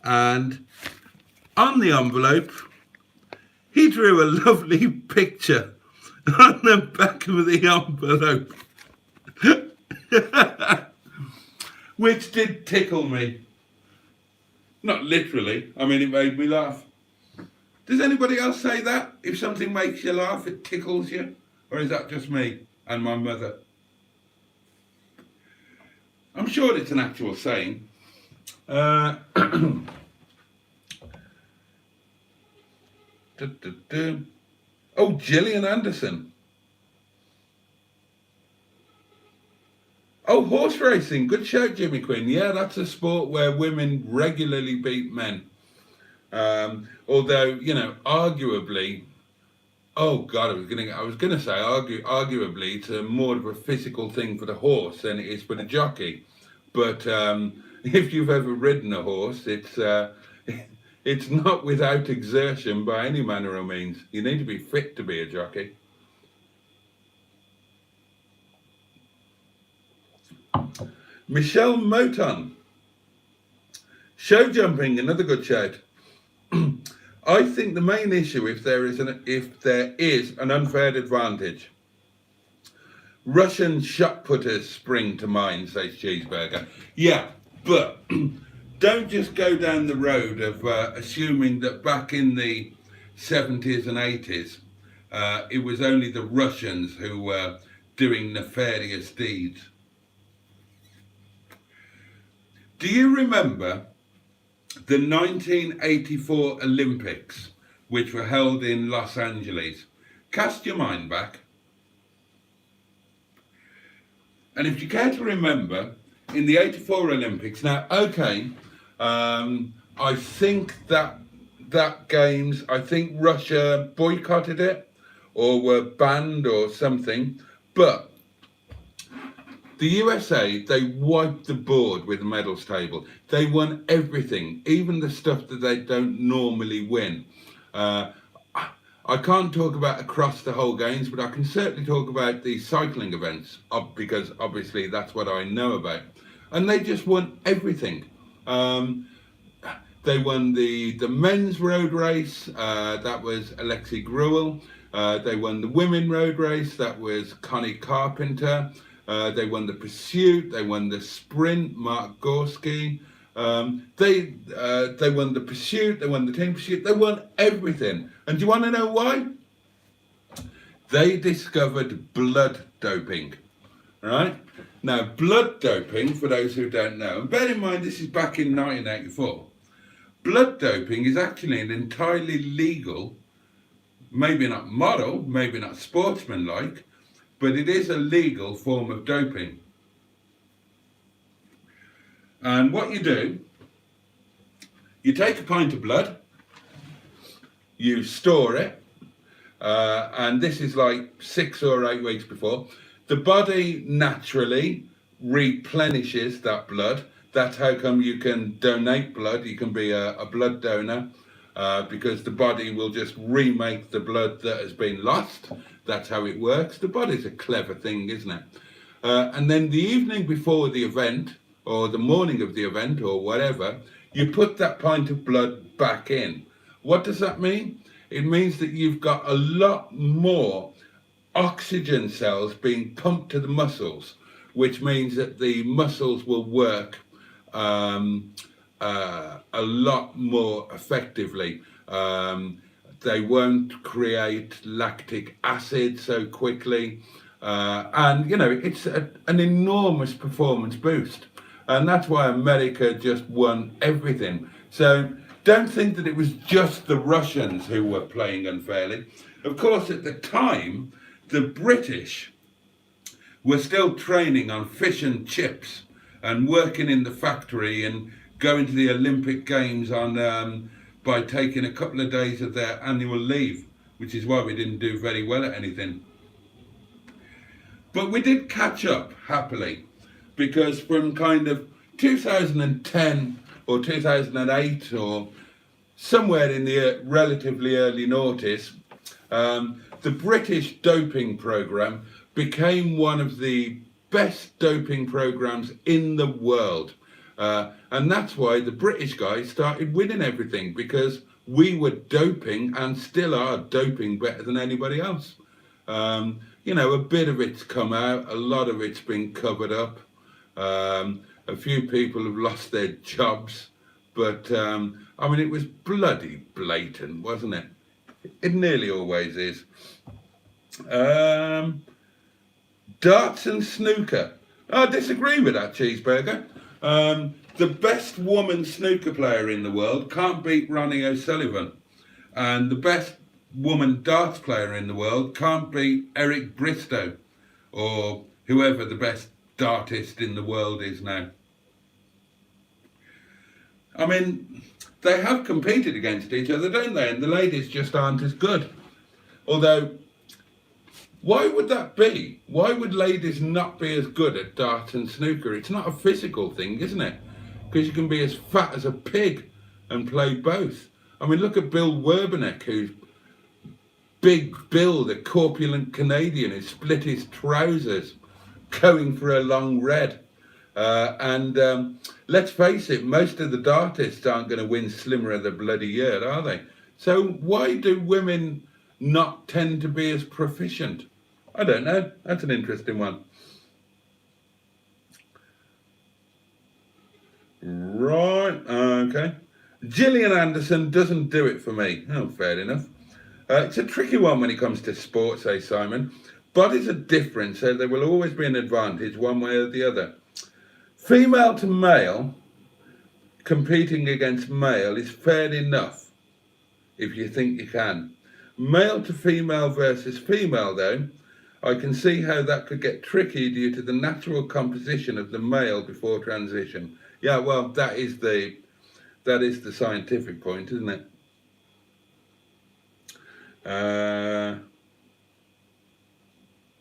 And on the envelope, he drew a lovely picture on the back of the envelope. Which did tickle me. Not literally. I mean, it made me laugh. Does anybody else say that? If something makes you laugh, it tickles you? Or is that just me and my mother? I'm sure it's an actual saying. Oh, Gillian Anderson. Oh, horse racing. Good shout, Jimmy Quinn. Yeah, that's a sport where women regularly beat men. Although, you know, arguably, oh God, I was gonna say arguably it's more of a physical thing for the horse than it is for the jockey. But if you've ever ridden a horse, it's not without exertion by any manner or means. You need to be fit to be a jockey. Michelle Moton. Show jumping, another good shout. I think the main issue, if there is an unfair advantage, Russian shot putters spring to mind, says Cheeseburger. Yeah, but don't just go down the road of assuming that back in the 70s and 80s, it was only the Russians who were doing nefarious deeds. Do you remember the 1984 Olympics, which were held in Los Angeles? Cast your mind back. And if you care to remember, in the 84 Olympics, now, okay, I think that games, I think Russia boycotted it or were banned or something, but the USA, they wiped the board with the medals table. They won everything, even the stuff that they don't normally win. I can't talk about across the whole games, but I can certainly talk about the cycling events, because obviously that's what I know about. And they just won everything. They won the men's road race, that was Alexei Gruel. They won the women road race, that was Connie Carpenter. They won the pursuit, they won the sprint, Mark Gorski. They won the pursuit, they won the team pursuit, they won everything. And do you want to know why? They discovered blood doping, right? Now, blood doping, for those who don't know, and bear in mind this is back in 1984, blood doping is actually an entirely legal, maybe not moral, maybe not sportsmanlike, but it is a legal form of doping. And what you do, you take a pint of blood, you store it, and this is like 6 or 8 weeks before. The body naturally replenishes that blood. That's how come you can donate blood. You can be a blood donor, because the body will just remake the blood that has been lost. That's how it works. The body's a clever thing, isn't it? And then the evening before the event, or the morning of the event, or whatever, you put that pint of blood back in. What does that mean? It means that you've got a lot more oxygen cells being pumped to the muscles, which means that the muscles will work a lot more effectively. They won't create lactic acid so quickly. And, you know, it's an enormous performance boost. And that's why America just won everything. So don't think that it was just the Russians who were playing unfairly. Of course, at the time, the British were still training on fish and chips and working in the factory and going to the Olympic Games on by taking a couple of days of their annual leave, which is why we didn't do very well at anything. But we did catch up happily, because from kind of 2010 or 2008 or somewhere in the relatively early noughties, the British doping programme became one of the best doping programmes in the world. And that's why the British guys started winning everything, because we were doping and still are doping better than anybody else. You know, a bit of it's come out, a lot of it's been covered up. A few people have lost their jobs, but I mean, it was bloody blatant, wasn't it? It nearly always is. Darts and snooker. I disagree with that, Cheeseburger. The best woman snooker player in the world can't beat Ronnie O'Sullivan. And the best woman darts player in the world can't beat Eric Bristow, or whoever the best dartist in the world is now. I mean, they have competed against each other, don't they? And the ladies just aren't as good. Although, why would that be? Why would ladies not be as good at darts and snooker? It's not a physical thing, isn't it? Because you can be as fat as a pig and play both. I mean, look at Bill Werbeneck, who's big Bill, the corpulent Canadian, who split his trousers going for a long red. And let's face it, most of the dartists aren't going to win Slimmer of the Bloody Year, are they? So why do women not tend to be as proficient? I don't know. That's an interesting one. Right, okay. Gillian Anderson doesn't do it for me. Oh, fair enough. It's a tricky one when it comes to sport, says Simon. Bodies are different, so there will always be an advantage one way or the other. Female to male competing against male is fair enough if you think you can. Male to female versus female, though, I can see how that could get tricky due to the natural composition of the male before transition. Yeah, well, that is the scientific point, isn't it?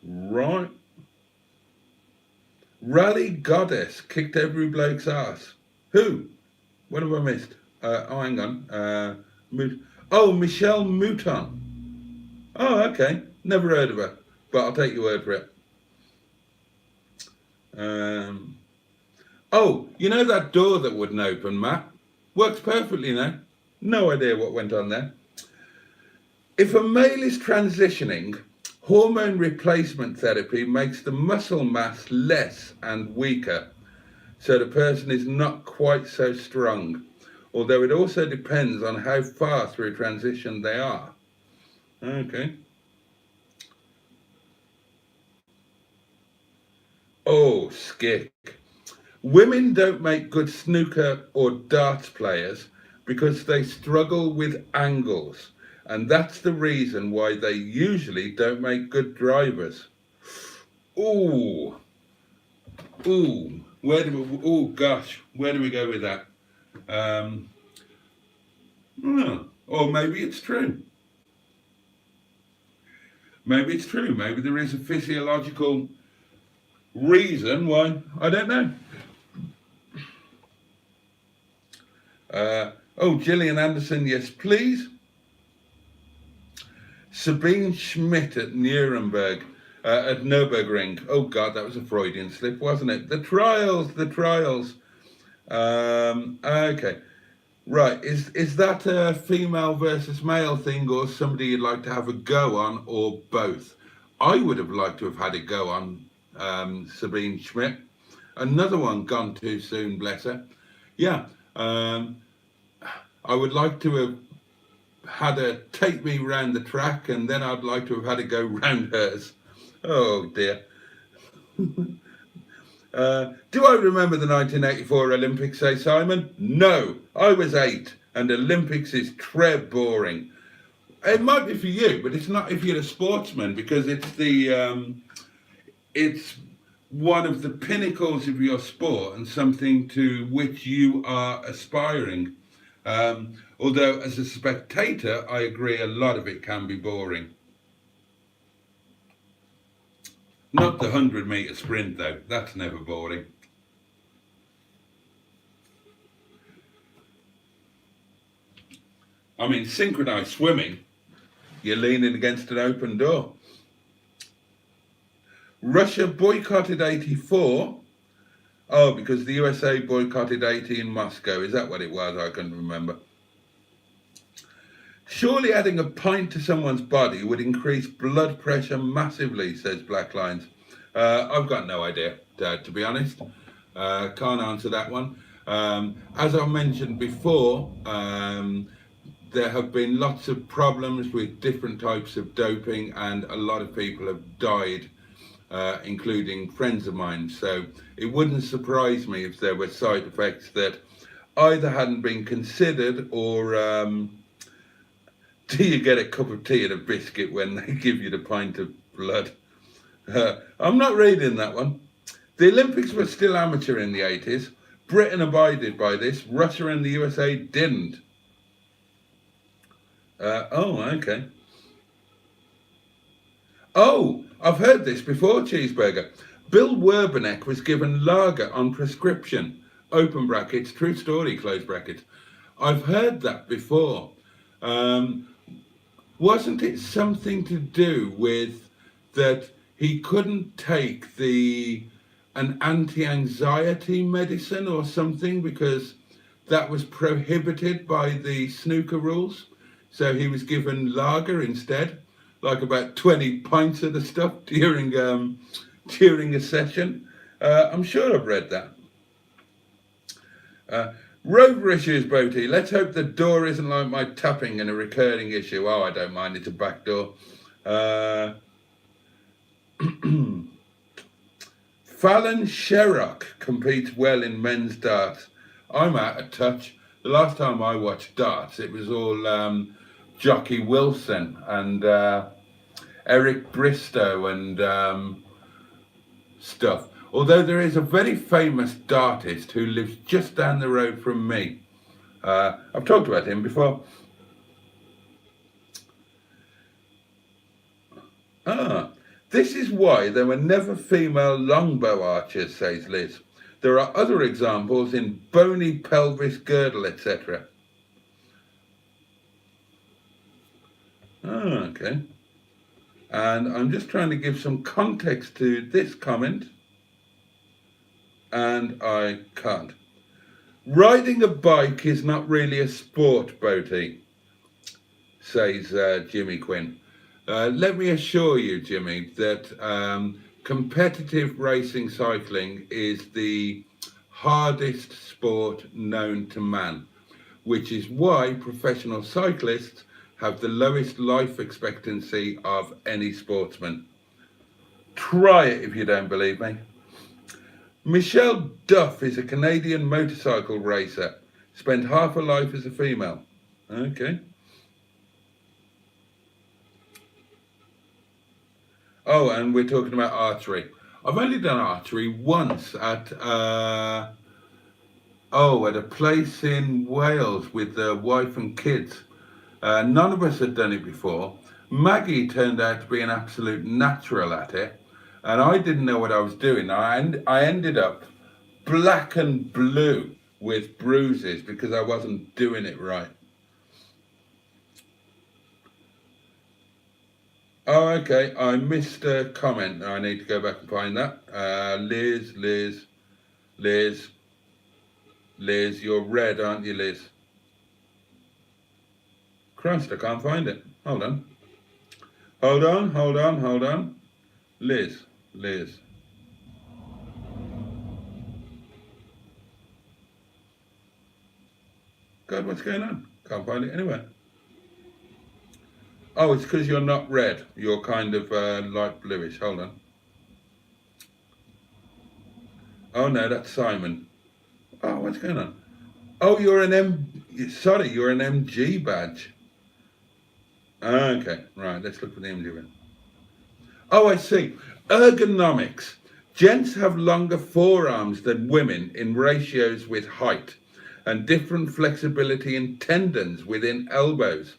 Right. Rally Goddess kicked every bloke's ass. Who? What have I missed? Oh, hang on. Michelle Mouton. Oh, okay. Never heard of her, but I'll take your word for it. You know that door that wouldn't open, Matt? Works perfectly now. No idea what went on there. If a male is transitioning, hormone replacement therapy makes the muscle mass less and weaker, so the person is not quite so strong, although it also depends on how far through transition they are. Okay. Oh, Skick. Women don't make good snooker or darts players because they struggle with angles, and that's the reason why they usually don't make good drivers. Ooh, where do we go with that? Or maybe it's true. Maybe it's true. Maybe there is a physiological reason why. I don't know. Gillian Anderson, yes, please. Sabine Schmidt at Nuremberg, at Nürburgring. Oh, God, that was a Freudian slip, wasn't it? The trials. Okay. Right, is that a female versus male thing, or somebody you'd like to have a go on, or both? I would have liked to have had a go on Sabine Schmidt. Another one gone too soon, bless her. Yeah, I would like to have had her take me round the track, and then I'd like to have had her go round hers. Oh dear. Do I remember the 1984 Olympics, say Simon? No, I was 8, and Olympics is très boring. It might be for you, but it's not if you're a sportsman, because it's it's one of the pinnacles of your sport and something to which you are aspiring. Although as a spectator, I agree a lot of it can be boring. Not the 100-metre sprint though, that's never boring. I mean, synchronised swimming, you're leaning against an open door. Russia boycotted 84. Oh, because the USA boycotted 80 in Moscow. Is that what it was? I couldn't remember. Surely adding a pint to someone's body would increase blood pressure massively, says Black Lines. I've got no idea, to be honest. Can't answer that one. As I mentioned before, there have been lots of problems with different types of doping, and a lot of people have died, including friends of mine. So it wouldn't surprise me if there were side effects that either hadn't been considered, or do you get a cup of tea and a biscuit when they give you the pint of blood? I'm not reading that one. The Olympics were still amateur in the 80s. Britain abided by this. Russia and the USA didn't. Oh, okay. Oh, I've heard this before, Cheeseburger. Bill Werbeneck was given lager on prescription. Open brackets, true story, close brackets. I've heard that before. Wasn't it something to do with that he couldn't take an anti-anxiety medicine or something because that was prohibited by the snooker rules? So he was given lager instead, like about 20 pints of the stuff during a session. I'm sure I've read that. Rover issues, Boaty. Let's hope the door isn't like my tapping and a recurring issue. Oh, I don't mind. It's a back door. Fallon Sherrock competes well in men's darts. I'm out of touch. The last time I watched darts, it was all Jockey Wilson and Eric Bristow and stuff. Although there is a very famous dartist who lives just down the road from me. I've talked about him before. This is why there were never female longbow archers, says Liz. There are other examples in bony pelvis girdle, etc. Okay. And I'm just trying to give some context to this comment. And I can't. Riding a bike is not really a sport, Boaty, says Jimmy Quinn. Let me assure you, Jimmy, that competitive racing cycling is the hardest sport known to man, which is why professional cyclists have the lowest life expectancy of any sportsman. Try it if you don't believe me. Michelle Duff is a Canadian motorcycle racer. Spent half her life as a female. Okay. Oh, and we're talking about archery. I've only done archery once at a place in Wales with the wife and kids. None of us had done it before. Maggie turned out to be an absolute natural at it. And I didn't know what I was doing. I ended up black and blue with bruises because I wasn't doing it right. Oh, okay. I missed a comment. I need to go back and find that. Liz, you're red, aren't you, Liz? Christ, I can't find it. Hold on. Liz. God, what's going on? Can't find it anywhere. Oh, it's because you're not red. You're kind of light bluish. Hold on. Oh, no, that's Simon. Oh, what's going on? Oh, you're an MG badge. Okay, right, let's look for the MG badge. Oh, I see. Ergonomics. Gents have longer forearms than women in ratios with height and different flexibility in tendons within elbows.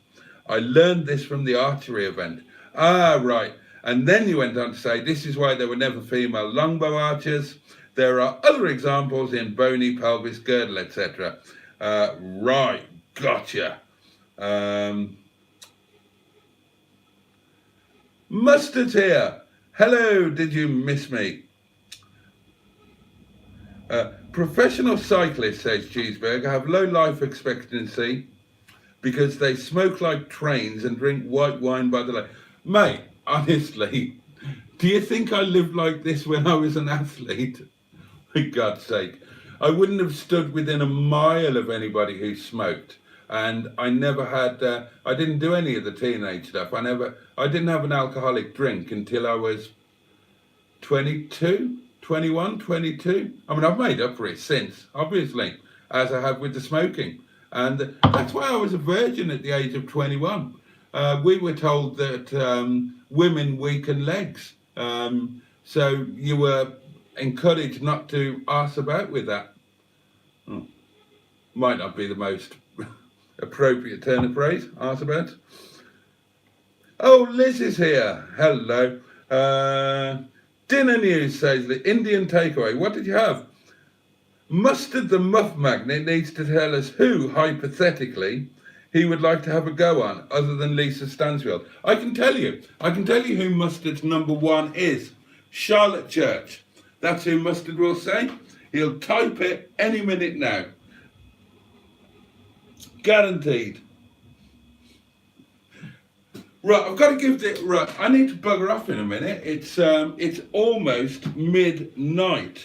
I learned this from the archery event. Ah, right. And then you went on to say, this is why there were never female longbow archers. There are other examples in bony, pelvis, girdle, etc. Right, gotcha. Mustard's here. Hello, did you miss me? Professional cyclists, says Cheeseburger, have low life expectancy because they smoke like trains and drink white wine by the lake. Mate, honestly, do you think I lived like this when I was an athlete? For God's sake. I wouldn't have stood within a mile of anybody who smoked. And I never had, I didn't do any of the teenage stuff. I didn't have an alcoholic drink until I was 22, 21, 22. I mean, I've made up for it since, obviously, as I have with the smoking. And that's why I was a virgin at the age of 21. We were told that women weaken legs. So you were encouraged not to arse about with that. Might not be the most appropriate turn of phrase, arse about. Oh, Liz is here. Hello. Dinner news, says the Indian takeaway. What did you have? Mustard the Muff Magnet needs to tell us who, hypothetically, he would like to have a go on, other than Lisa Stansfield. I can tell you who Mustard's number one is. Charlotte Church. That's who Mustard will say. He'll type it any minute now. Guaranteed. Right, I've got to give it. Right, I need to bugger off in a minute. It's almost midnight.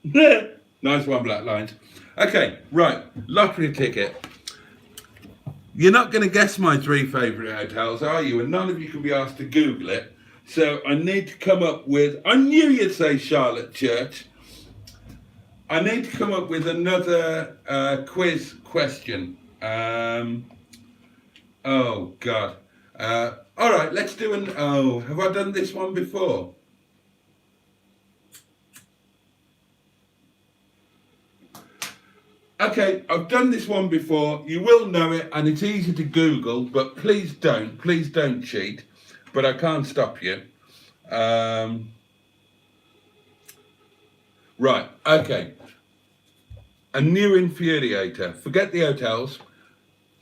Nice one, Black Lines. Okay, right, lottery ticket. You're not going to guess my 3 favourite hotels, are you? And none of you can be asked to Google it. So I need to come up with. I knew you'd say Charlotte Church. I need to come up with another quiz question. Oh, God. All right, let's do an... Oh, have I done this one before? Okay, I've done this one before. You will know it, and it's easy to Google, but please don't cheat. But I can't stop you. Right, okay. A new infuriator. Forget the hotels.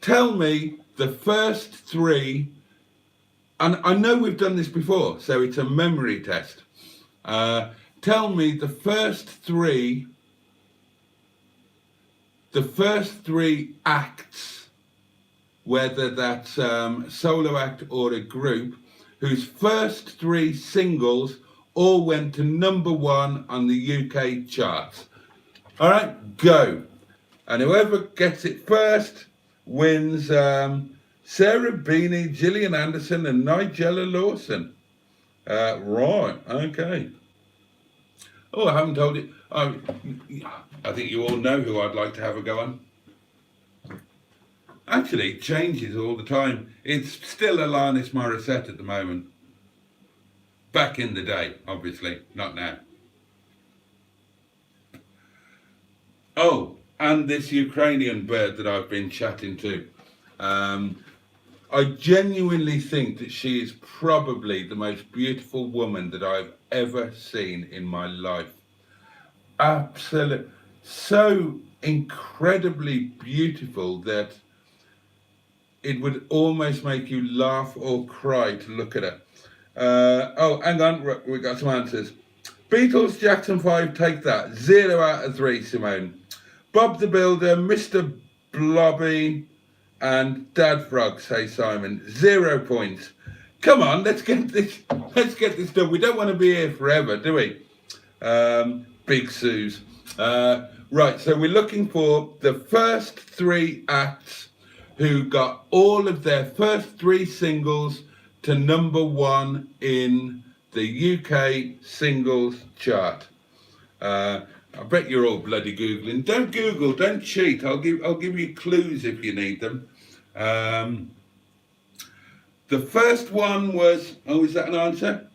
Tell me the first 3, and I know we've done this before, so it's a memory test. Tell me the first 3 acts, whether that's solo act or a group, whose first 3 singles all went to number 1 on the UK charts. All right, go. And whoever gets it first wins Sarah Beanie, Gillian Anderson and Nigella Lawson. Right, okay. Oh, I haven't told you. I think you all know who I'd like to have a go on. Actually, it changes all the time. It's still Alanis Morissette at the moment. Back in the day, obviously, not now. Oh, and this Ukrainian bird that I've been chatting to. I genuinely think that she is probably the most beautiful woman that I've ever seen in my life. Absolutely. So incredibly beautiful that it would almost make you laugh or cry to look at her. Oh, hang on, we got some answers. Beatles, Jackson 5, take that. 0 out of 3, Simone. Bob the Builder, Mr. Blobby, and Dad Frog, say Simon. 0 points. Come on, let's get this done. We don't want to be here forever, do we? Big Suze. Right, so we're looking for the first 3 acts who got all of their first 3 singles to number 1 in the UK singles chart. I bet you're all bloody Googling. Don't Google, don't cheat. I'll give you clues if you need them. The first one was, oh, is that an answer?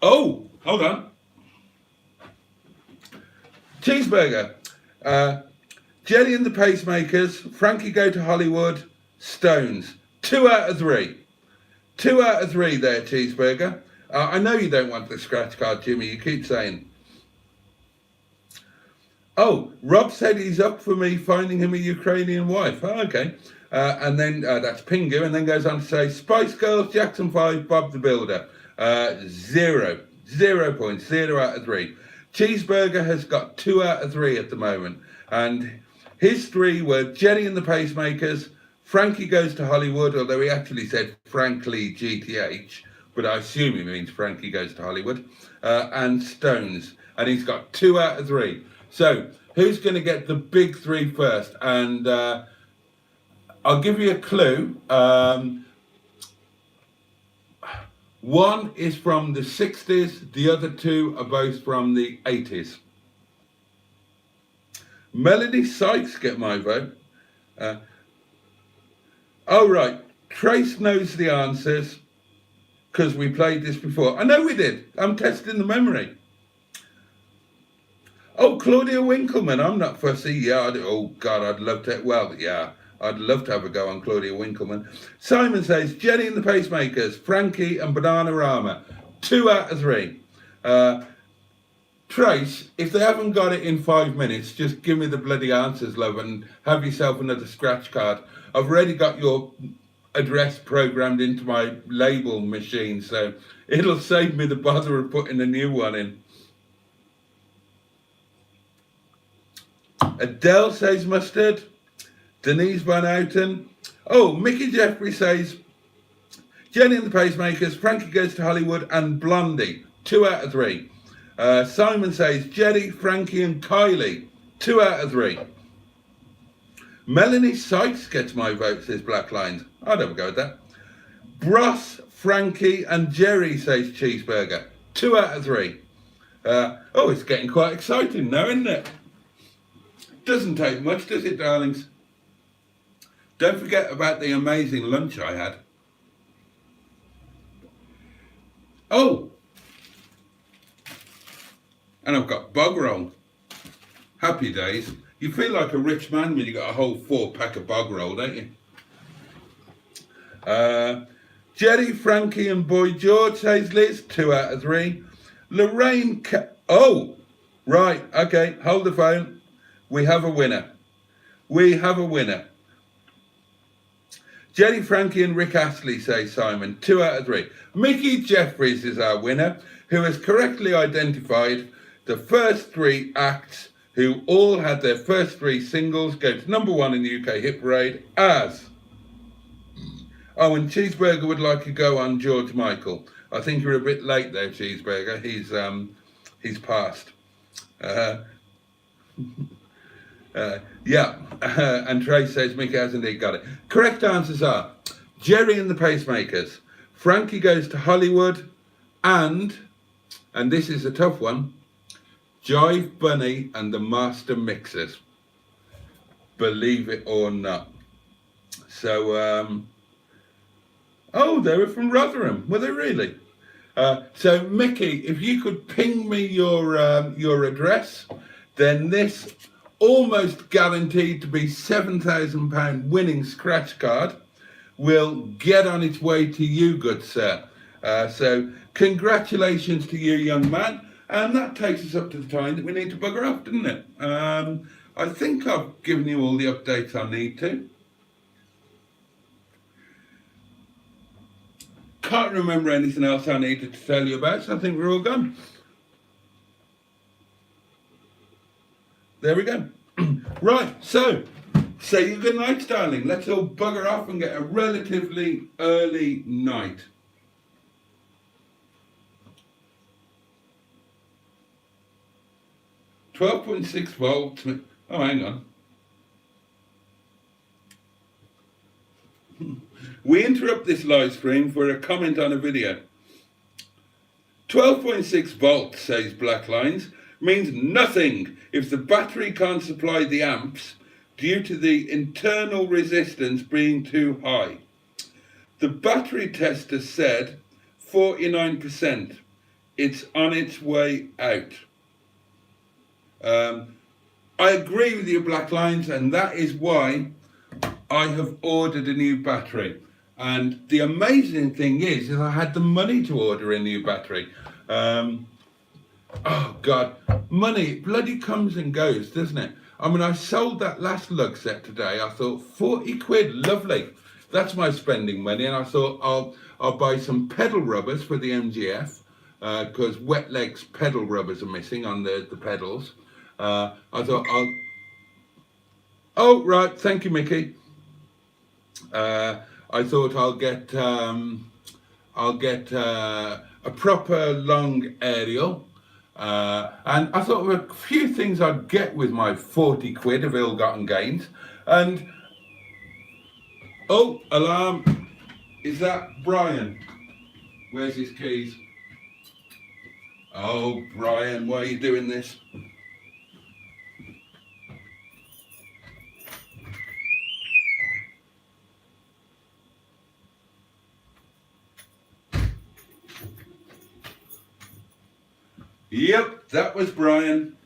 Oh, hold on. Cheeseburger. Jelly and the Pacemakers, Frankie Go to Hollywood, Stones. 2 out of 3. 2 out of 3 there, Cheeseburger. I know you don't want the scratch card, Jimmy. You keep saying. Oh, Rob said he's up for me finding him a Ukrainian wife. Oh, okay. And then that's Pingu, and then goes on to say Spice Girls, Jackson 5, Bob the Builder. 0. 0 points. 0 out of 3. Cheeseburger has got 2 out of 3 at the moment. And his 3 were Jenny and the Pacemakers, Frankie Goes to Hollywood, although he actually said Frankly GTH, but I assume he means Frankie Goes to Hollywood, and Stones. And he's got 2 out of 3. So, who's going to get the big 3 first? And I'll give you a clue. One is from the 60s, the other 2 are both from the 80s. Melody Sykes get my vote. Oh, right. Trace knows the answers because we played this before. I know we did. I'm testing the memory. Oh, Claudia Winkleman. I'm not fussy. Yeah, oh, God, I'd love to. Well, yeah, I'd love to have a go on Claudia Winkleman. Simon says Jenny and the Pacemakers, Frankie and Bananarama. 2 out of 3. Trace, if they haven't got it in 5 minutes, just give me the bloody answers, love, and have yourself another scratch card. I've already got your address programmed into my label machine, so it'll save me the bother of putting a new one in. Adele says Mustard. Denise Van Houten. Oh, Mickey Jeffrey says Jenny and the Pacemakers, Frankie Goes to Hollywood, and Blondie. 2 out of 3. Simon says Jenny, Frankie, and Kylie. 2 out of 3. Melanie Sykes gets my vote, says Black Lines. I'd have a go with that. Bros, Frankie, and Jerry, says Cheeseburger. 2 out of 3. Oh, it's getting quite exciting now, isn't it? Doesn't take much, does it, darlings? Don't forget about the amazing lunch I had. Oh! And I've got bog roll. Happy days. You feel like a rich man when you got a whole 4-pack of bog roll, don't you? Jerry, Frankie, and Boy George, says Liz. 2 out of 3. Lorraine. Oh! Right, okay, hold the phone. We have a winner. We have a winner. Jenny, Frankie, and Rick Astley, says Simon. 2 out of 3. Mickey Jeffries is our winner, who has correctly identified the first 3 acts who all had their first 3 singles go to #1 in the UK Hit Parade as... Oh, and Cheeseburger would like to go on George Michael. I think you're a bit late there, Cheeseburger. He's passed. Yeah, and Trace says Mickey has indeed got it. Correct answers are Jerry and the Pacemakers, Frankie Goes to Hollywood, and this is a tough one, Jive Bunny and the Master Mixers. Believe it or not. So, oh, they were from Rotherham. Were they really? So, Mickey, if you could ping me your address, then this almost guaranteed to be £7,000 winning scratch card will get on its way to you, good sir. So congratulations to you, young man. And that takes us up to the time that we need to bugger off, doesn't it? I think I've given you all the updates I need to. Can't remember anything else I needed to tell you about, so I think we're all gone. There we go. Right, so say your good night, darling. Let's all bugger off and get a relatively early night. .6 volts. Oh, hang on. We interrupt this live stream for a comment on a video. 12.6 volts, says Black Lines, means nothing if the battery can't supply the amps due to the internal resistance being too high. The battery tester said 49%. It's on its way out. I agree with you, Black Lines, and that is why I have ordered a new battery. And the amazing thing is I had the money to order a new battery. Oh God, money bloody comes and goes, doesn't it? I mean, I sold that last lug set today. I thought 40 quid, lovely. That's my spending money. And I thought I'll buy some pedal rubbers for the MGF because Wetleg's pedal rubbers are missing on the pedals. I thought oh right, thank you, Mickey. I thought I'll get a proper long aerial. And I thought of a few things I'd get with my 40 quid of ill-gotten gains. And, oh, alarm. Is that Brian? Where's his keys? Oh, Brian, why are you doing this? Yep, that was Brian.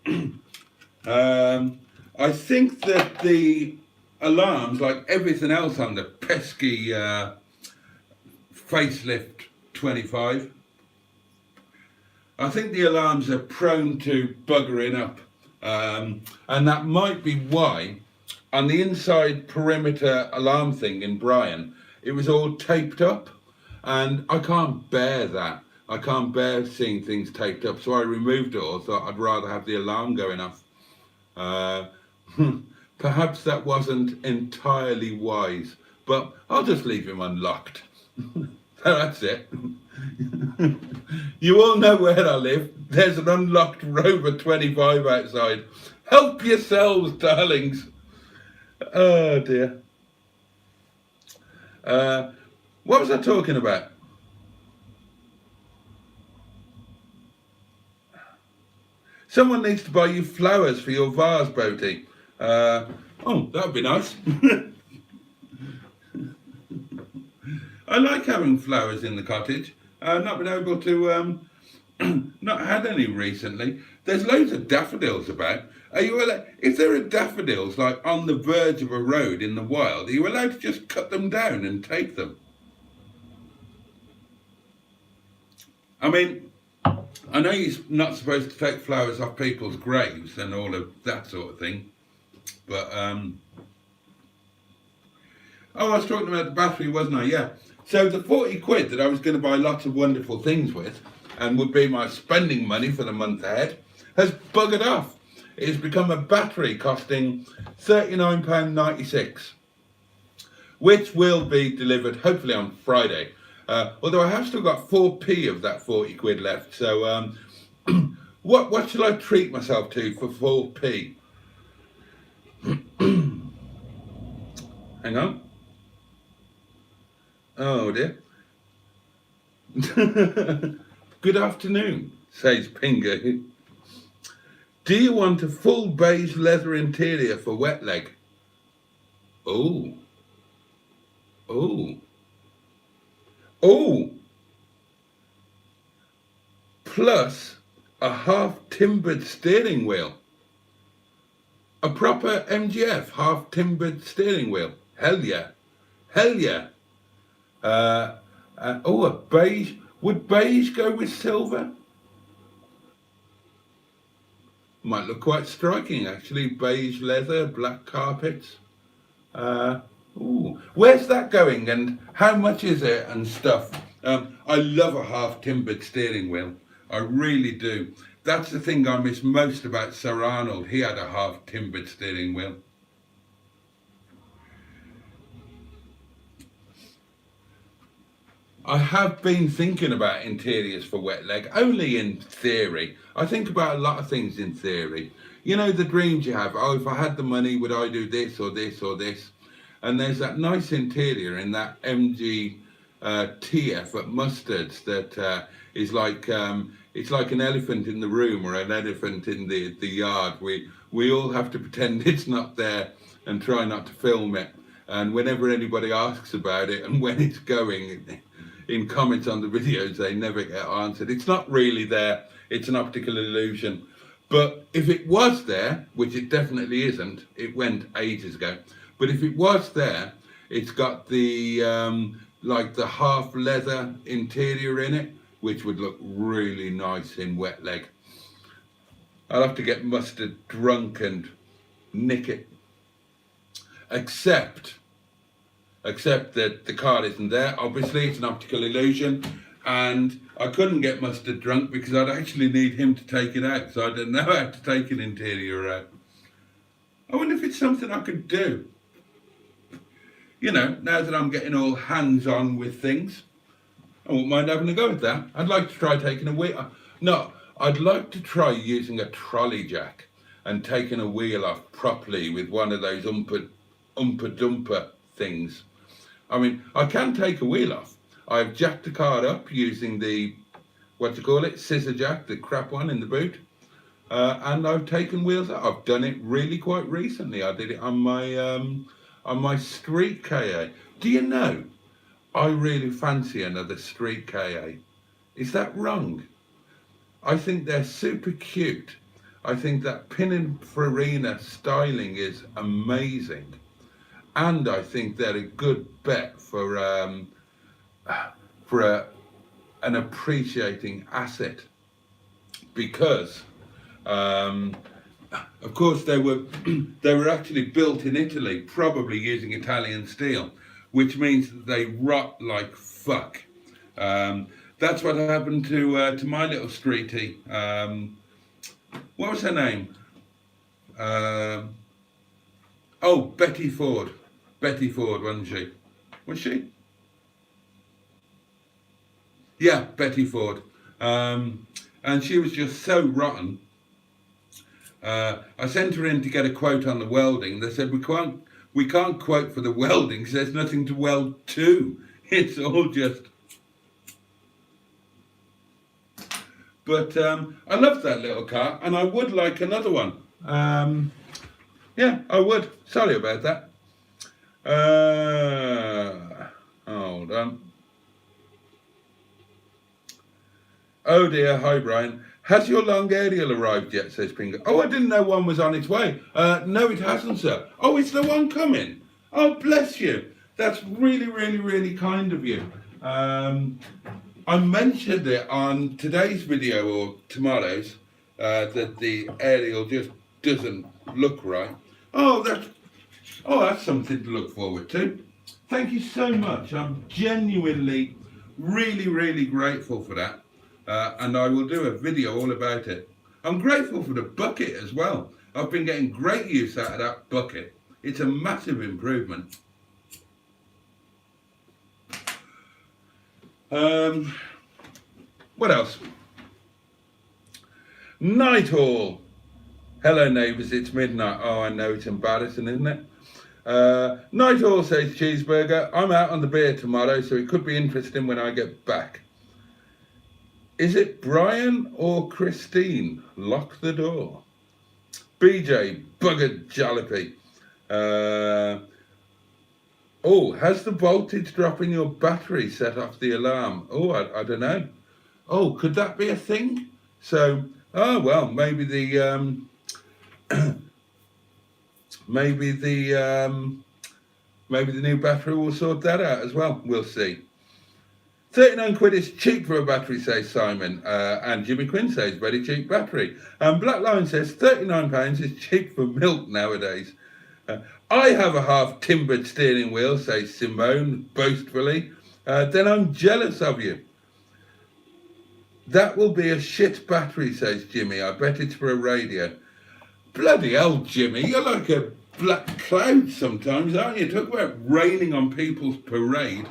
I think that the alarms, like everything else on the pesky facelift 25, I think the alarms are prone to buggering up. And that might be why on the inside perimeter alarm thing in Brian, it was all taped up. And I can't bear that. I can't bear seeing things taped up, so I removed it all. Thought I'd rather have the alarm going off. Perhaps that wasn't entirely wise, but I'll just leave him unlocked. That's it. You all know where I live. There's an unlocked Rover 25 outside. Help yourselves, darlings. Oh dear. What was I talking about? Someone needs to buy you flowers for your vase, Boaty. Oh, that would be nice. I like having flowers in the cottage. Not been able to, not had any recently. There's loads of daffodils about. Are you allowed, if there are daffodils like on the verge of a road in the wild, are you allowed to just cut them down and take them? I mean, I know you're not supposed to take flowers off people's graves and all of that sort of thing, but, oh, I was talking about the battery, wasn't I? Yeah. So the 40 quid that I was going to buy lots of wonderful things with, and would be my spending money for the month ahead, has buggered off. It has become a battery costing £39.96, which will be delivered hopefully on Friday. Although I have still got 4p of that 40 quid left, so what shall I treat myself to for 4p? Hang on. Oh dear. Good afternoon, says Pingu. Do you want a full beige leather interior for Wetleg? Oh. Oh. Oh, plus a half timbered steering wheel. A proper MGF half timbered steering wheel. Hell yeah. Hell yeah. Oh, a beige. Would beige go with silver? Might look quite striking actually. Beige leather, black carpets. Ooh, where's that going and how much is it and stuff? I love a half timbered steering wheel. I really do. That's the thing I miss most about Sir Arnold. He had a half timbered steering wheel. I have been thinking about interiors for Wetleg, only in theory. I think about a lot of things in theory. You know, the dreams you have. Oh, if I had the money, would I do this or this or this? And there's that nice interior in that MG TF at Mustards that is like, it's like an elephant in the room or an elephant in the yard. We all have to pretend it's not there and try not to film it. And whenever anybody asks about it and when it's going, in comments on the videos, they never get answered. It's not really there. It's an optical illusion. But if it was there, which it definitely isn't, it went ages ago. But if it was there, it's got the like the half leather interior in it, which would look really nice in Wetleg. I'll have to get Mustard drunk and nick it. Except that the card isn't there. Obviously, it's an optical illusion, and I couldn't get Mustard drunk because I'd actually need him to take it out, so I don't know how to take an interior out. I wonder if it's something I could do. You know, now that I'm getting all hands-on with things, I wouldn't mind having a go at that. I'd like to try taking a wheel. No, I'd like to try using a trolley jack and taking a wheel off properly with one of those umpa-dumper things. I mean, I can take a wheel off. I've jacked the car up using the, what do you call it, scissor jack, the crap one in the boot. And I've taken wheels out. I've done it really quite recently. I did it on my street KA. Do you know, I really fancy another street KA. Is that wrong? I think they're super cute. I think that Pininfarina styling is amazing. And I think they're a good bet for an appreciating asset. Because, of course, they were actually built in Italy, probably using Italian steel, which means that they rot like fuck. That's what happened to my little streetie. What was her name? Oh, Betty Ford. Betty Ford, wasn't she? Was she? Yeah, Betty Ford. And she was just so rotten. I sent her in to get a quote on the welding. They said, we can't quote for the welding because there's nothing to weld to. It's all just... But I love that little car, and I would like another one. Yeah, I would. Sorry about that. Hold on. Oh dear, hi Brian. Has your long aerial arrived yet, says Pingo. Oh, I didn't know one was on its way. No, it hasn't, sir. Oh, is there one coming? Oh, bless you. That's really, really, really kind of you. I mentioned it on today's video or tomorrow's that the aerial just doesn't look right. Oh, that's something to look forward to. Thank you so much. I'm genuinely, really, really grateful for that. And I will do a video all about it. I'm grateful for the bucket as well. I've been getting great use out of that bucket. It's a massive improvement. What else? Nighthall. Hello neighbours, it's midnight. Oh, I know, it's embarrassing, isn't it? Nighthall says cheeseburger. I'm out on the beer tomorrow, so it could be interesting when I get back. Is it Brian or Christine? Lock the door. BJ, buggered jalopy. Oh, has the voltage drop in your battery set off the alarm? Oh, I don't know. Oh, could that be a thing? So, oh well, maybe the maybe the new battery will sort that out as well. We'll see. 39 quid is cheap for a battery, says Simon. And Jimmy Quinn says very cheap battery. And Black Lion says £39 is cheap for milk nowadays. I have a half timbered steering wheel, says Simone boastfully. Then I'm jealous of you. That will be a shit battery, says Jimmy. I bet it's for a radio. Bloody hell, Jimmy, you're like a black cloud sometimes, aren't you? Talk about raining on people's parade.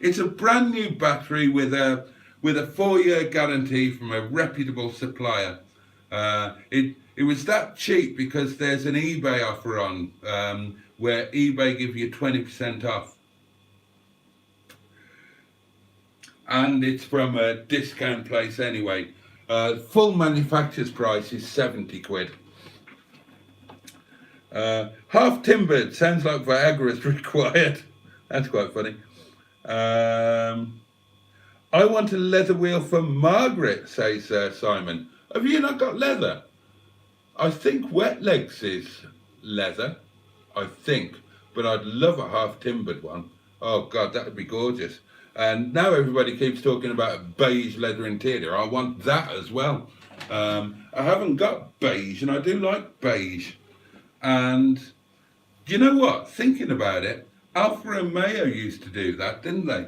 It's a brand new battery with a 4-year guarantee from a reputable supplier. It was that cheap because there's an eBay offer on where eBay give you 20% off. And it's from a discount place anyway. Full manufacturer's price is 70 quid. Half timbered, sounds like Viagra is required. That's quite funny. I want a leather wheel for Margaret, says Simon. Have you not got leather? I think Wetleg's is leather, I think. but I'd love a half timbered one. Oh God, that would be gorgeous. And now everybody keeps talking about a beige leather interior. I want that as well. I haven't got beige, and I do like beige. And do you know what? Thinking about it, Alfa Romeo used to do that, didn't they?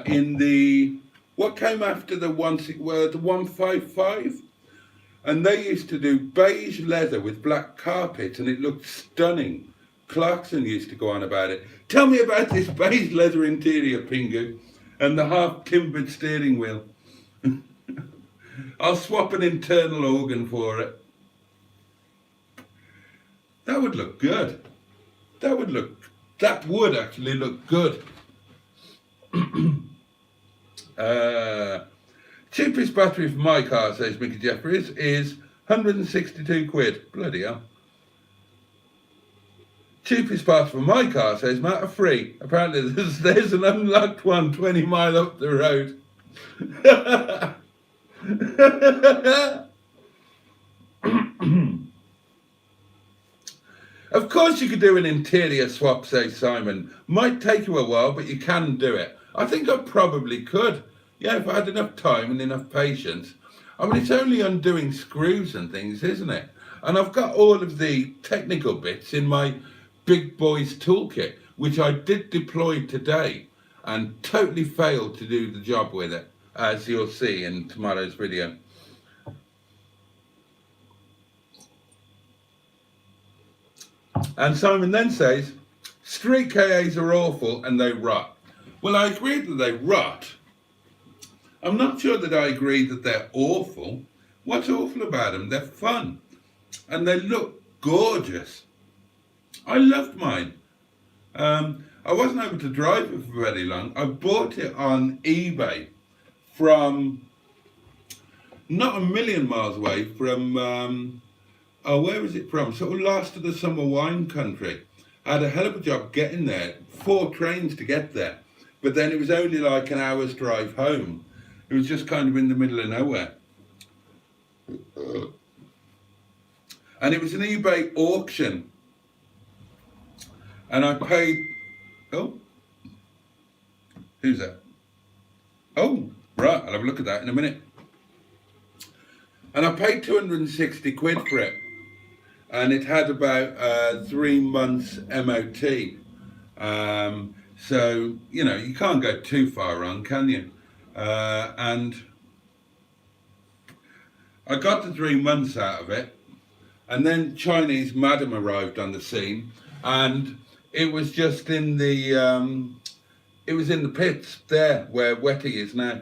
In the, what came after the 155? And they used to do beige leather with black carpet, and it looked stunning. Clarkson used to go on about it. Tell me about this beige leather interior, Pingu, and the half timbered steering wheel. I'll swap an internal organ for it. That would look good. That would actually look good. Cheapest battery for my car, says Mickey Jeffries, is 162 quid. Bloody hell. Cheapest parts for my car, says Matt, are free. Apparently there's an unlocked one 20 mile up the road. Of course you could do an interior swap, says Simon. Might take you a while, but you can do it. I think I probably could. Yeah, if I had enough time and enough patience. I mean, it's only undoing screws and things, isn't it? And I've got all of the technical bits in my big boys toolkit, which I did deploy today and totally failed to do the job with it, as you'll see in tomorrow's video. And Simon then says, street KAs are awful and they rot. Well, I agree that they rot. I'm not sure that I agree that they're awful. What's awful about them? They're fun. And they look gorgeous. I loved mine. I wasn't able to drive it for very long. I bought it on eBay from not a million miles away from, where was it from? Sort of last of the summer wine country. I had a hell of a job getting there. 4 trains to get there. But then it was only like an hour's drive home. It was just kind of in the middle of nowhere. And it was an eBay auction. And I paid, oh, who's that? Oh, right, I'll have a look at that in a minute. And I paid 260 quid for it. And it had about 3 months MOT. So, you know, you can't go too far wrong, can you? And I got the 3 months out of it. And then Chinese madam arrived on the scene. And it was just in the, it was in the pits there where Wetleg is now.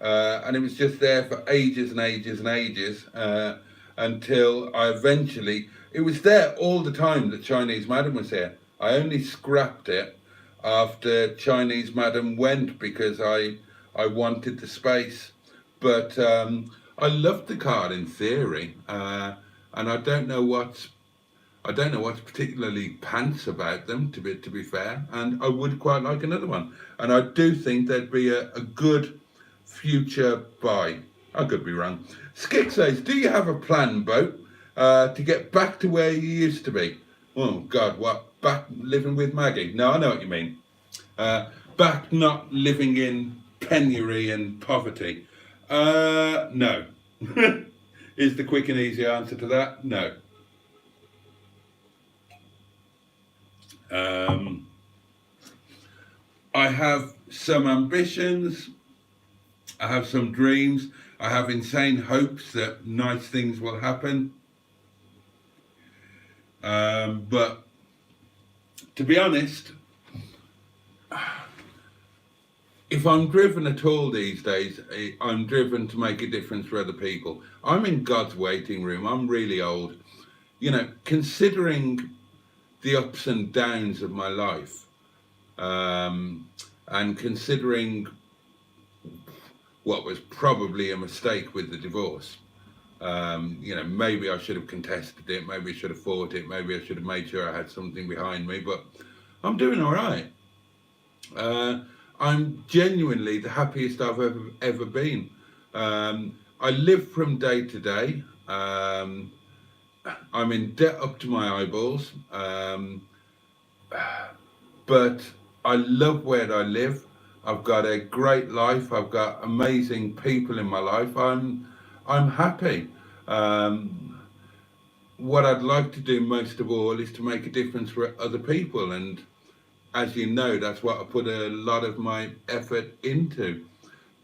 And it was just there for ages and ages and ages until I eventually, it was there all the time that Chinese madam was here. I only scrapped it after Chinese madam went because I wanted the space. But I loved the car in theory, and I don't know what's particularly pants about them, to be fair, and I would quite like another one. And I do think there'd be a good future buy. I could be wrong. Skick says, do you have a plan, Boat, to get back to where you used to be? Oh God, what? Back living with Maggie? No, I know what you mean. Back not living in penury and poverty. No. Is the quick and easy answer to that? No. I have some ambitions, I have some dreams, I have insane hopes that nice things will happen. But to be honest, if I'm driven at all these days, I'm driven to make a difference for other people. I'm in God's waiting room. I'm really old. You know, considering the ups and downs of my life, and considering what was probably a mistake with the divorce, you know, maybe I should have contested it, maybe I should have fought it, maybe I should have made sure I had something behind me, but I'm doing all right. I'm genuinely the happiest I've ever been. I live from day to day. I'm in debt up to my eyeballs. but I love where I live. I've got a great life. I've got amazing people in my life. I'm happy. What I'd like to do most of all is to make a difference for other people, and as you know, that's what I put a lot of my effort into.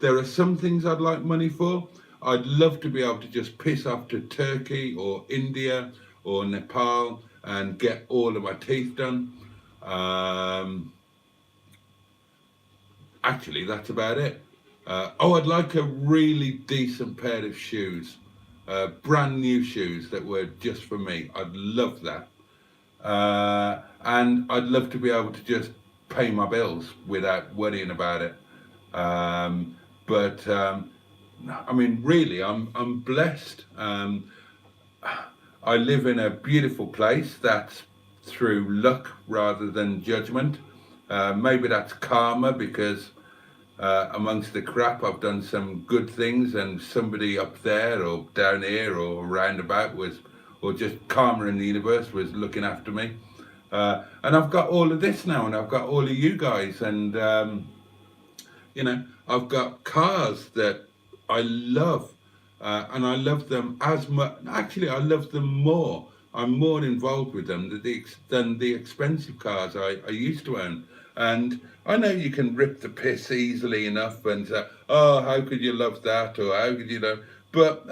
There are some things I'd like money for. I'd love to be able to just piss off to Turkey or India or Nepal and get all of my teeth done. Actually, that's about it. I'd like a really decent pair of shoes, brand new shoes that were just for me. I'd love that. And I'd love to be able to just pay my bills without worrying about it. I mean, really, I'm blessed. I live in a beautiful place that's through luck rather than judgment. Maybe that's karma, because amongst the crap I've done some good things, and somebody up there or down here or round about or just karma in the universe was looking after me. And I've got all of this now, and I've got all of you guys, and I've got cars that I love, and I love them as much. Actually, I love them more. I'm more involved with them than the expensive cars I used to own. And I know you can rip the piss easily enough and say, oh, how could you love that, or how could you know? But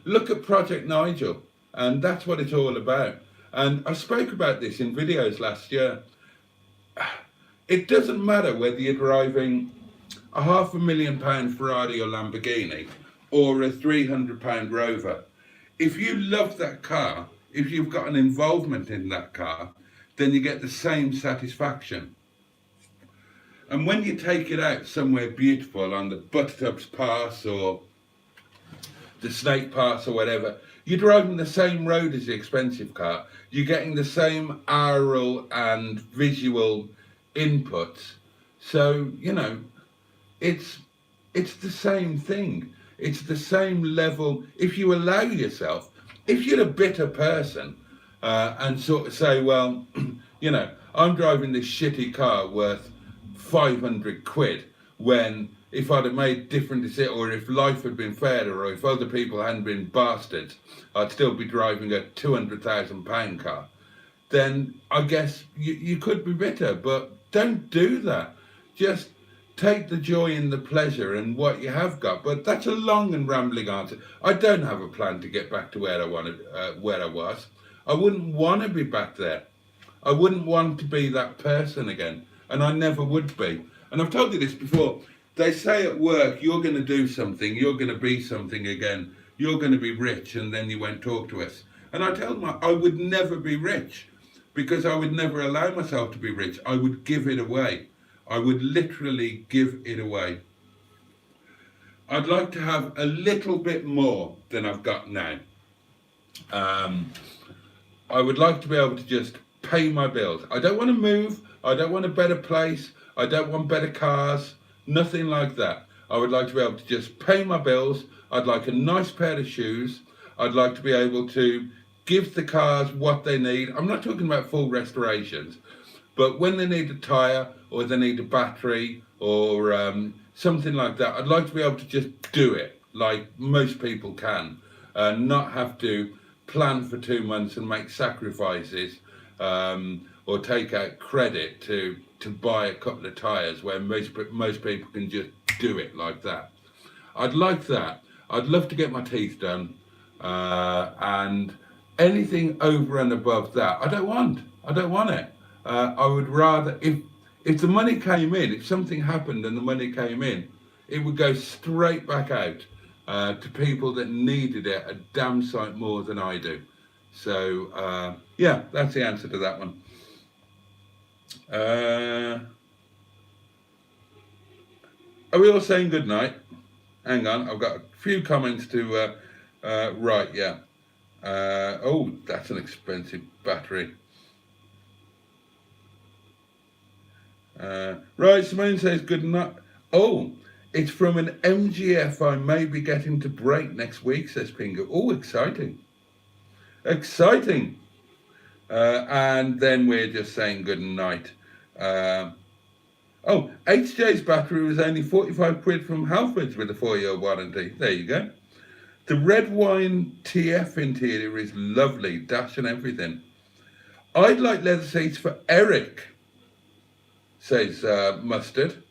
look at Project Nigel, and that's what it's all about. And I spoke about this in videos last year. It doesn't matter whether you're driving a £500,000 Ferrari or Lamborghini or a £300 Rover. If you love that car, if you've got an involvement in that car, then you get the same satisfaction. And when you take it out somewhere beautiful on the Buttertubs Pass or the Snake Pass or whatever, you're driving the same road as the expensive car. You're getting the same aural and visual inputs. So, it's the same thing. It's the same level. If you allow yourself, if you're a bitter person and sort of say, well, I'm driving this shitty car worth 500 quid, when if I'd have made different decisions, or if life had been fairer, or if other people hadn't been bastards, I'd still be driving a £200,000 car, then I guess you could be bitter, but don't do that. Just take the joy in the pleasure and what you have got. But that's a long and rambling answer. I don't have a plan to get back to where I was. I wouldn't want to be back there. I wouldn't want to be that person again, and I never would be. And I've told you this before. They say at work, you're going to do something, you're going to be something again, you're going to be rich, and then you won't talk to us. And I tell them I would never be rich, because I would never allow myself to be rich. I would give it away. I would literally give it away. I'd like to have a little bit more than I've got now. I would like to be able to just pay my bills. I don't want to move. I don't want a better place. I don't want better cars. Nothing like that. I would like to be able to just pay my bills. I'd like a nice pair of shoes. I'd like to be able to give the cars what they need. I'm not talking about full restorations, but when they need a tyre or they need a battery or something like that, I'd like to be able to just do it like most people can, and not have to plan for 2 months and make sacrifices or take out credit to buy a couple of tyres, where most people can just do it like that. I'd like that. I'd love to get my teeth done, and anything over and above that, I don't want it. I would rather, if the money came in, if something happened and the money came in, it would go straight back out to people that needed it a damn sight more than I do. So yeah, that's the answer to that one. Are we all saying good night? Hang on, I've got a few comments to write. Yeah. Oh, that's an expensive battery. Right, Simone says good night. Oh, it's from an MGF I may be getting to break next week, says Pingo. Oh, exciting. Exciting. And then we're just saying good night. Oh, HJ's battery was only 45 quid from Halfords with a 4-year warranty. There you go. The red wine TF interior is lovely, dash and everything. I'd like leather seats for Eric, says Mustard.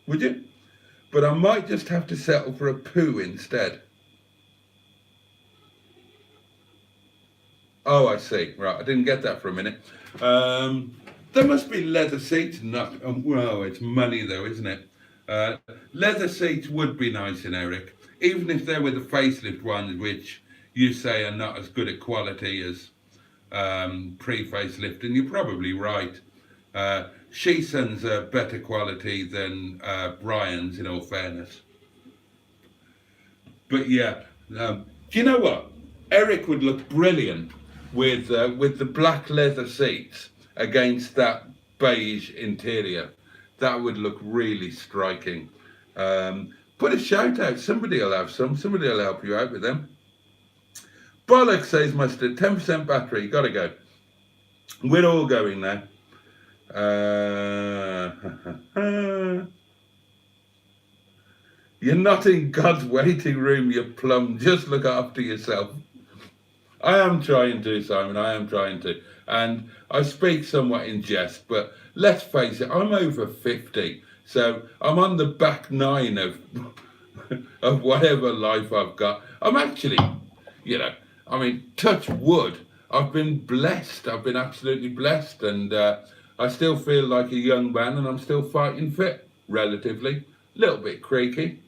Would you? But I might just have to settle for a poo instead. Oh, I see. Right, I didn't get that for a minute. There must be leather seats. Not, well, it's money though, isn't it? Leather seats would be nice in Eric, even if they were the facelift ones, which you say are not as good a quality as pre-facelift, and you're probably right. Shison's a better quality than Brian's, in all fairness. But yeah, do you know what? Eric would look brilliant with the black leather seats against that beige interior. That would look really striking. Put a shout out. Somebody will have some. Somebody will help you out with them. Bollocks, says Mustard. 10% battery. Gotta go. We're all going now. You're not in God's waiting room, you plum. Just look after yourself. I am trying to, Simon. I am trying to. And I speak somewhat in jest, but let's face it, I'm over 50. So I'm on the back nine of whatever life I've got. I'm actually, you know, I mean, touch wood. I've been blessed. I've been absolutely blessed. And I still feel like a young man, and I'm still fighting fit, relatively. A little bit creaky.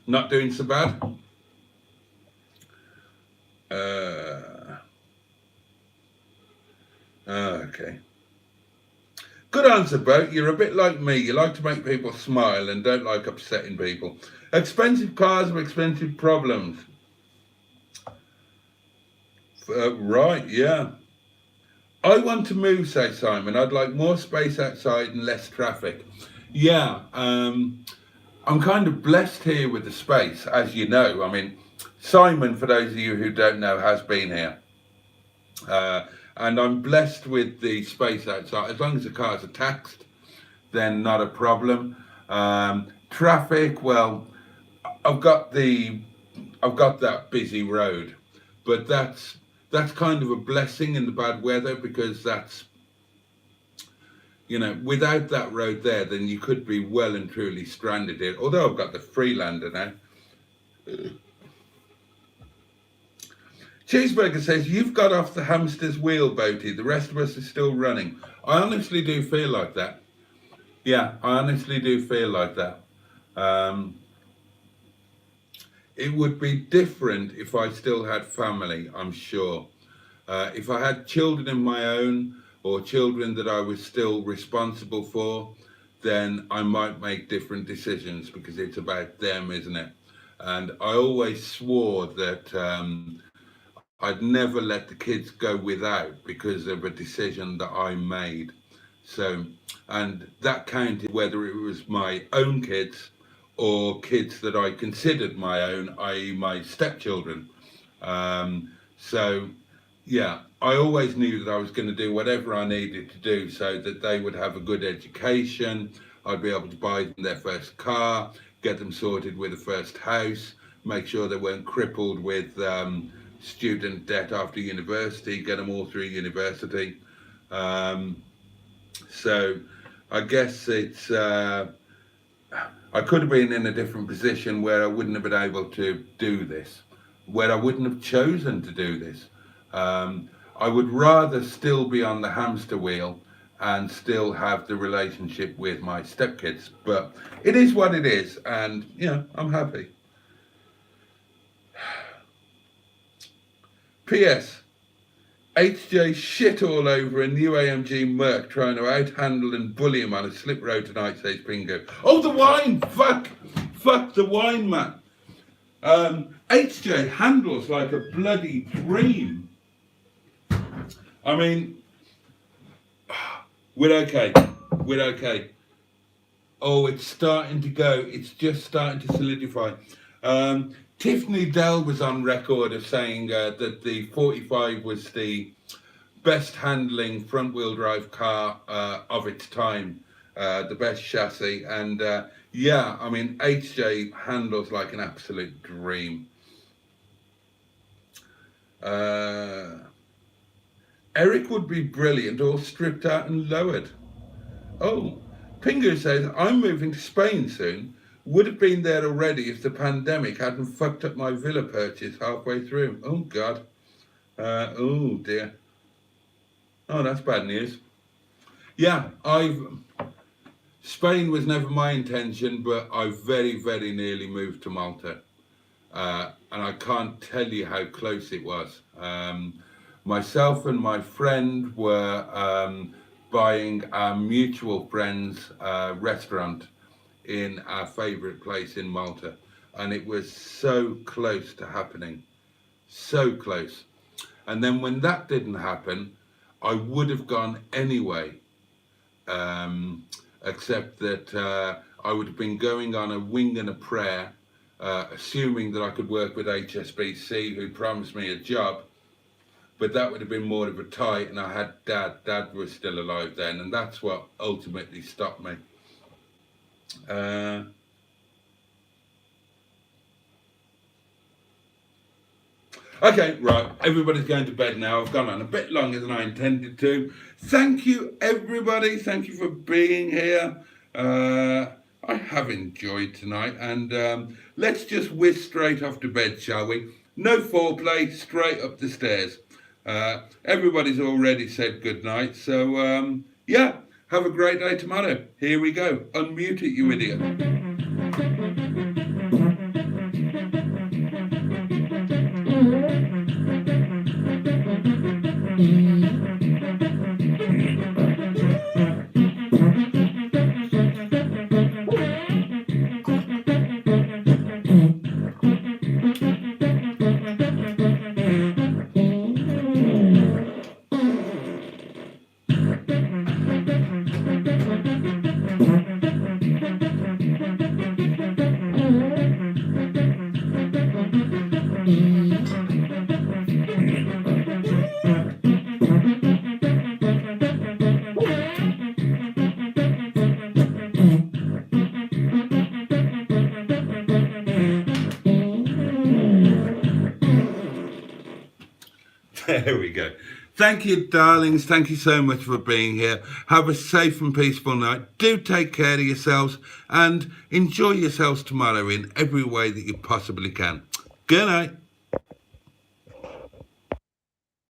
Not doing so bad. Okay. Good answer, Boat. You're a bit like me. You like to make people smile and don't like upsetting people. Expensive cars with expensive problems. Right, yeah. I want to move, says Simon. I'd like more space outside and less traffic. Yeah, I'm kind of blessed here with the space, as you know. I mean, Simon, for those of you who don't know, has been here. And I'm blessed with the space outside. As long as the cars are taxed, then not a problem. Traffic, well, I've got that busy road, but that's kind of a blessing in the bad weather, because that's, you know, without that road there, then you could be well and truly stranded here. Although I've got the Freelander now. Cheeseburger says, you've got off the hamster's wheel, Boaty. The rest of us are still running. I honestly do feel like that. Yeah, I honestly do feel like that. It would be different if I still had family, I'm sure. If I had children of my own, or children that I was still responsible for, then I might make different decisions, because it's about them, isn't it? And I always swore that I'd never let the kids go without because of a decision that I made. So, and that counted whether it was my own kids or kids that I considered my own, i.e. my stepchildren. So, yeah, I always knew that I was going to do whatever I needed to do so that they would have a good education. I'd be able to buy them their first car, get them sorted with a first house, make sure they weren't crippled with student debt after university, get them all through university. So I guess it's, I could have been in a different position where I wouldn't have been able to do this, where I wouldn't have chosen to do this. I would rather still be on the hamster wheel and still have the relationship with my stepkids, but it is what it is, and you know, I'm happy. P.S. HJ shit all over a new AMG Merc trying to outhandle and bully him on a slip road tonight, says Pingo. Oh, the wine! Fuck the wine, man. HJ handles like a bloody dream. I mean, we're okay. We're okay. Oh, it's starting to go. It's just starting to solidify. Tiffany Dell was on record of saying that the 45 was the best handling front wheel drive car of its time, the best chassis, and yeah, I mean HJ handles like an absolute dream. Eric would be brilliant, all stripped out and lowered. Oh, Pingu says, I'm moving to Spain soon. Would have been there already if the pandemic hadn't fucked up my villa purchase halfway through. Oh, God. Oh, dear. Oh, that's bad news. Yeah, Spain was never my intention, but I very, very nearly moved to Malta. And I can't tell you how close it was. Myself and my friend were buying our mutual friend's restaurant in our favourite place in Malta, and it was so close to happening, so close. And then when that didn't happen, I would have gone anyway, except that I would have been going on a wing and a prayer, assuming that I could work with HSBC, who promised me a job. But that would have been more of a tie, and I had Dad. Dad was still alive then, and that's what ultimately stopped me. Okay, right, everybody's going to bed now. I've gone on a bit longer than I intended to. Thank you, everybody. Thank you for being here. I have enjoyed tonight, and let's just whiz straight off to bed, shall we? No foreplay, straight up the stairs. Everybody's already said good night, so yeah, have a great day tomorrow. Here we go. Unmute it, you idiot. There we go. Thank you, darlings. Thank you so much for being here. Have a safe and peaceful night. Do take care of yourselves and enjoy yourselves tomorrow in every way that you possibly can. Good night.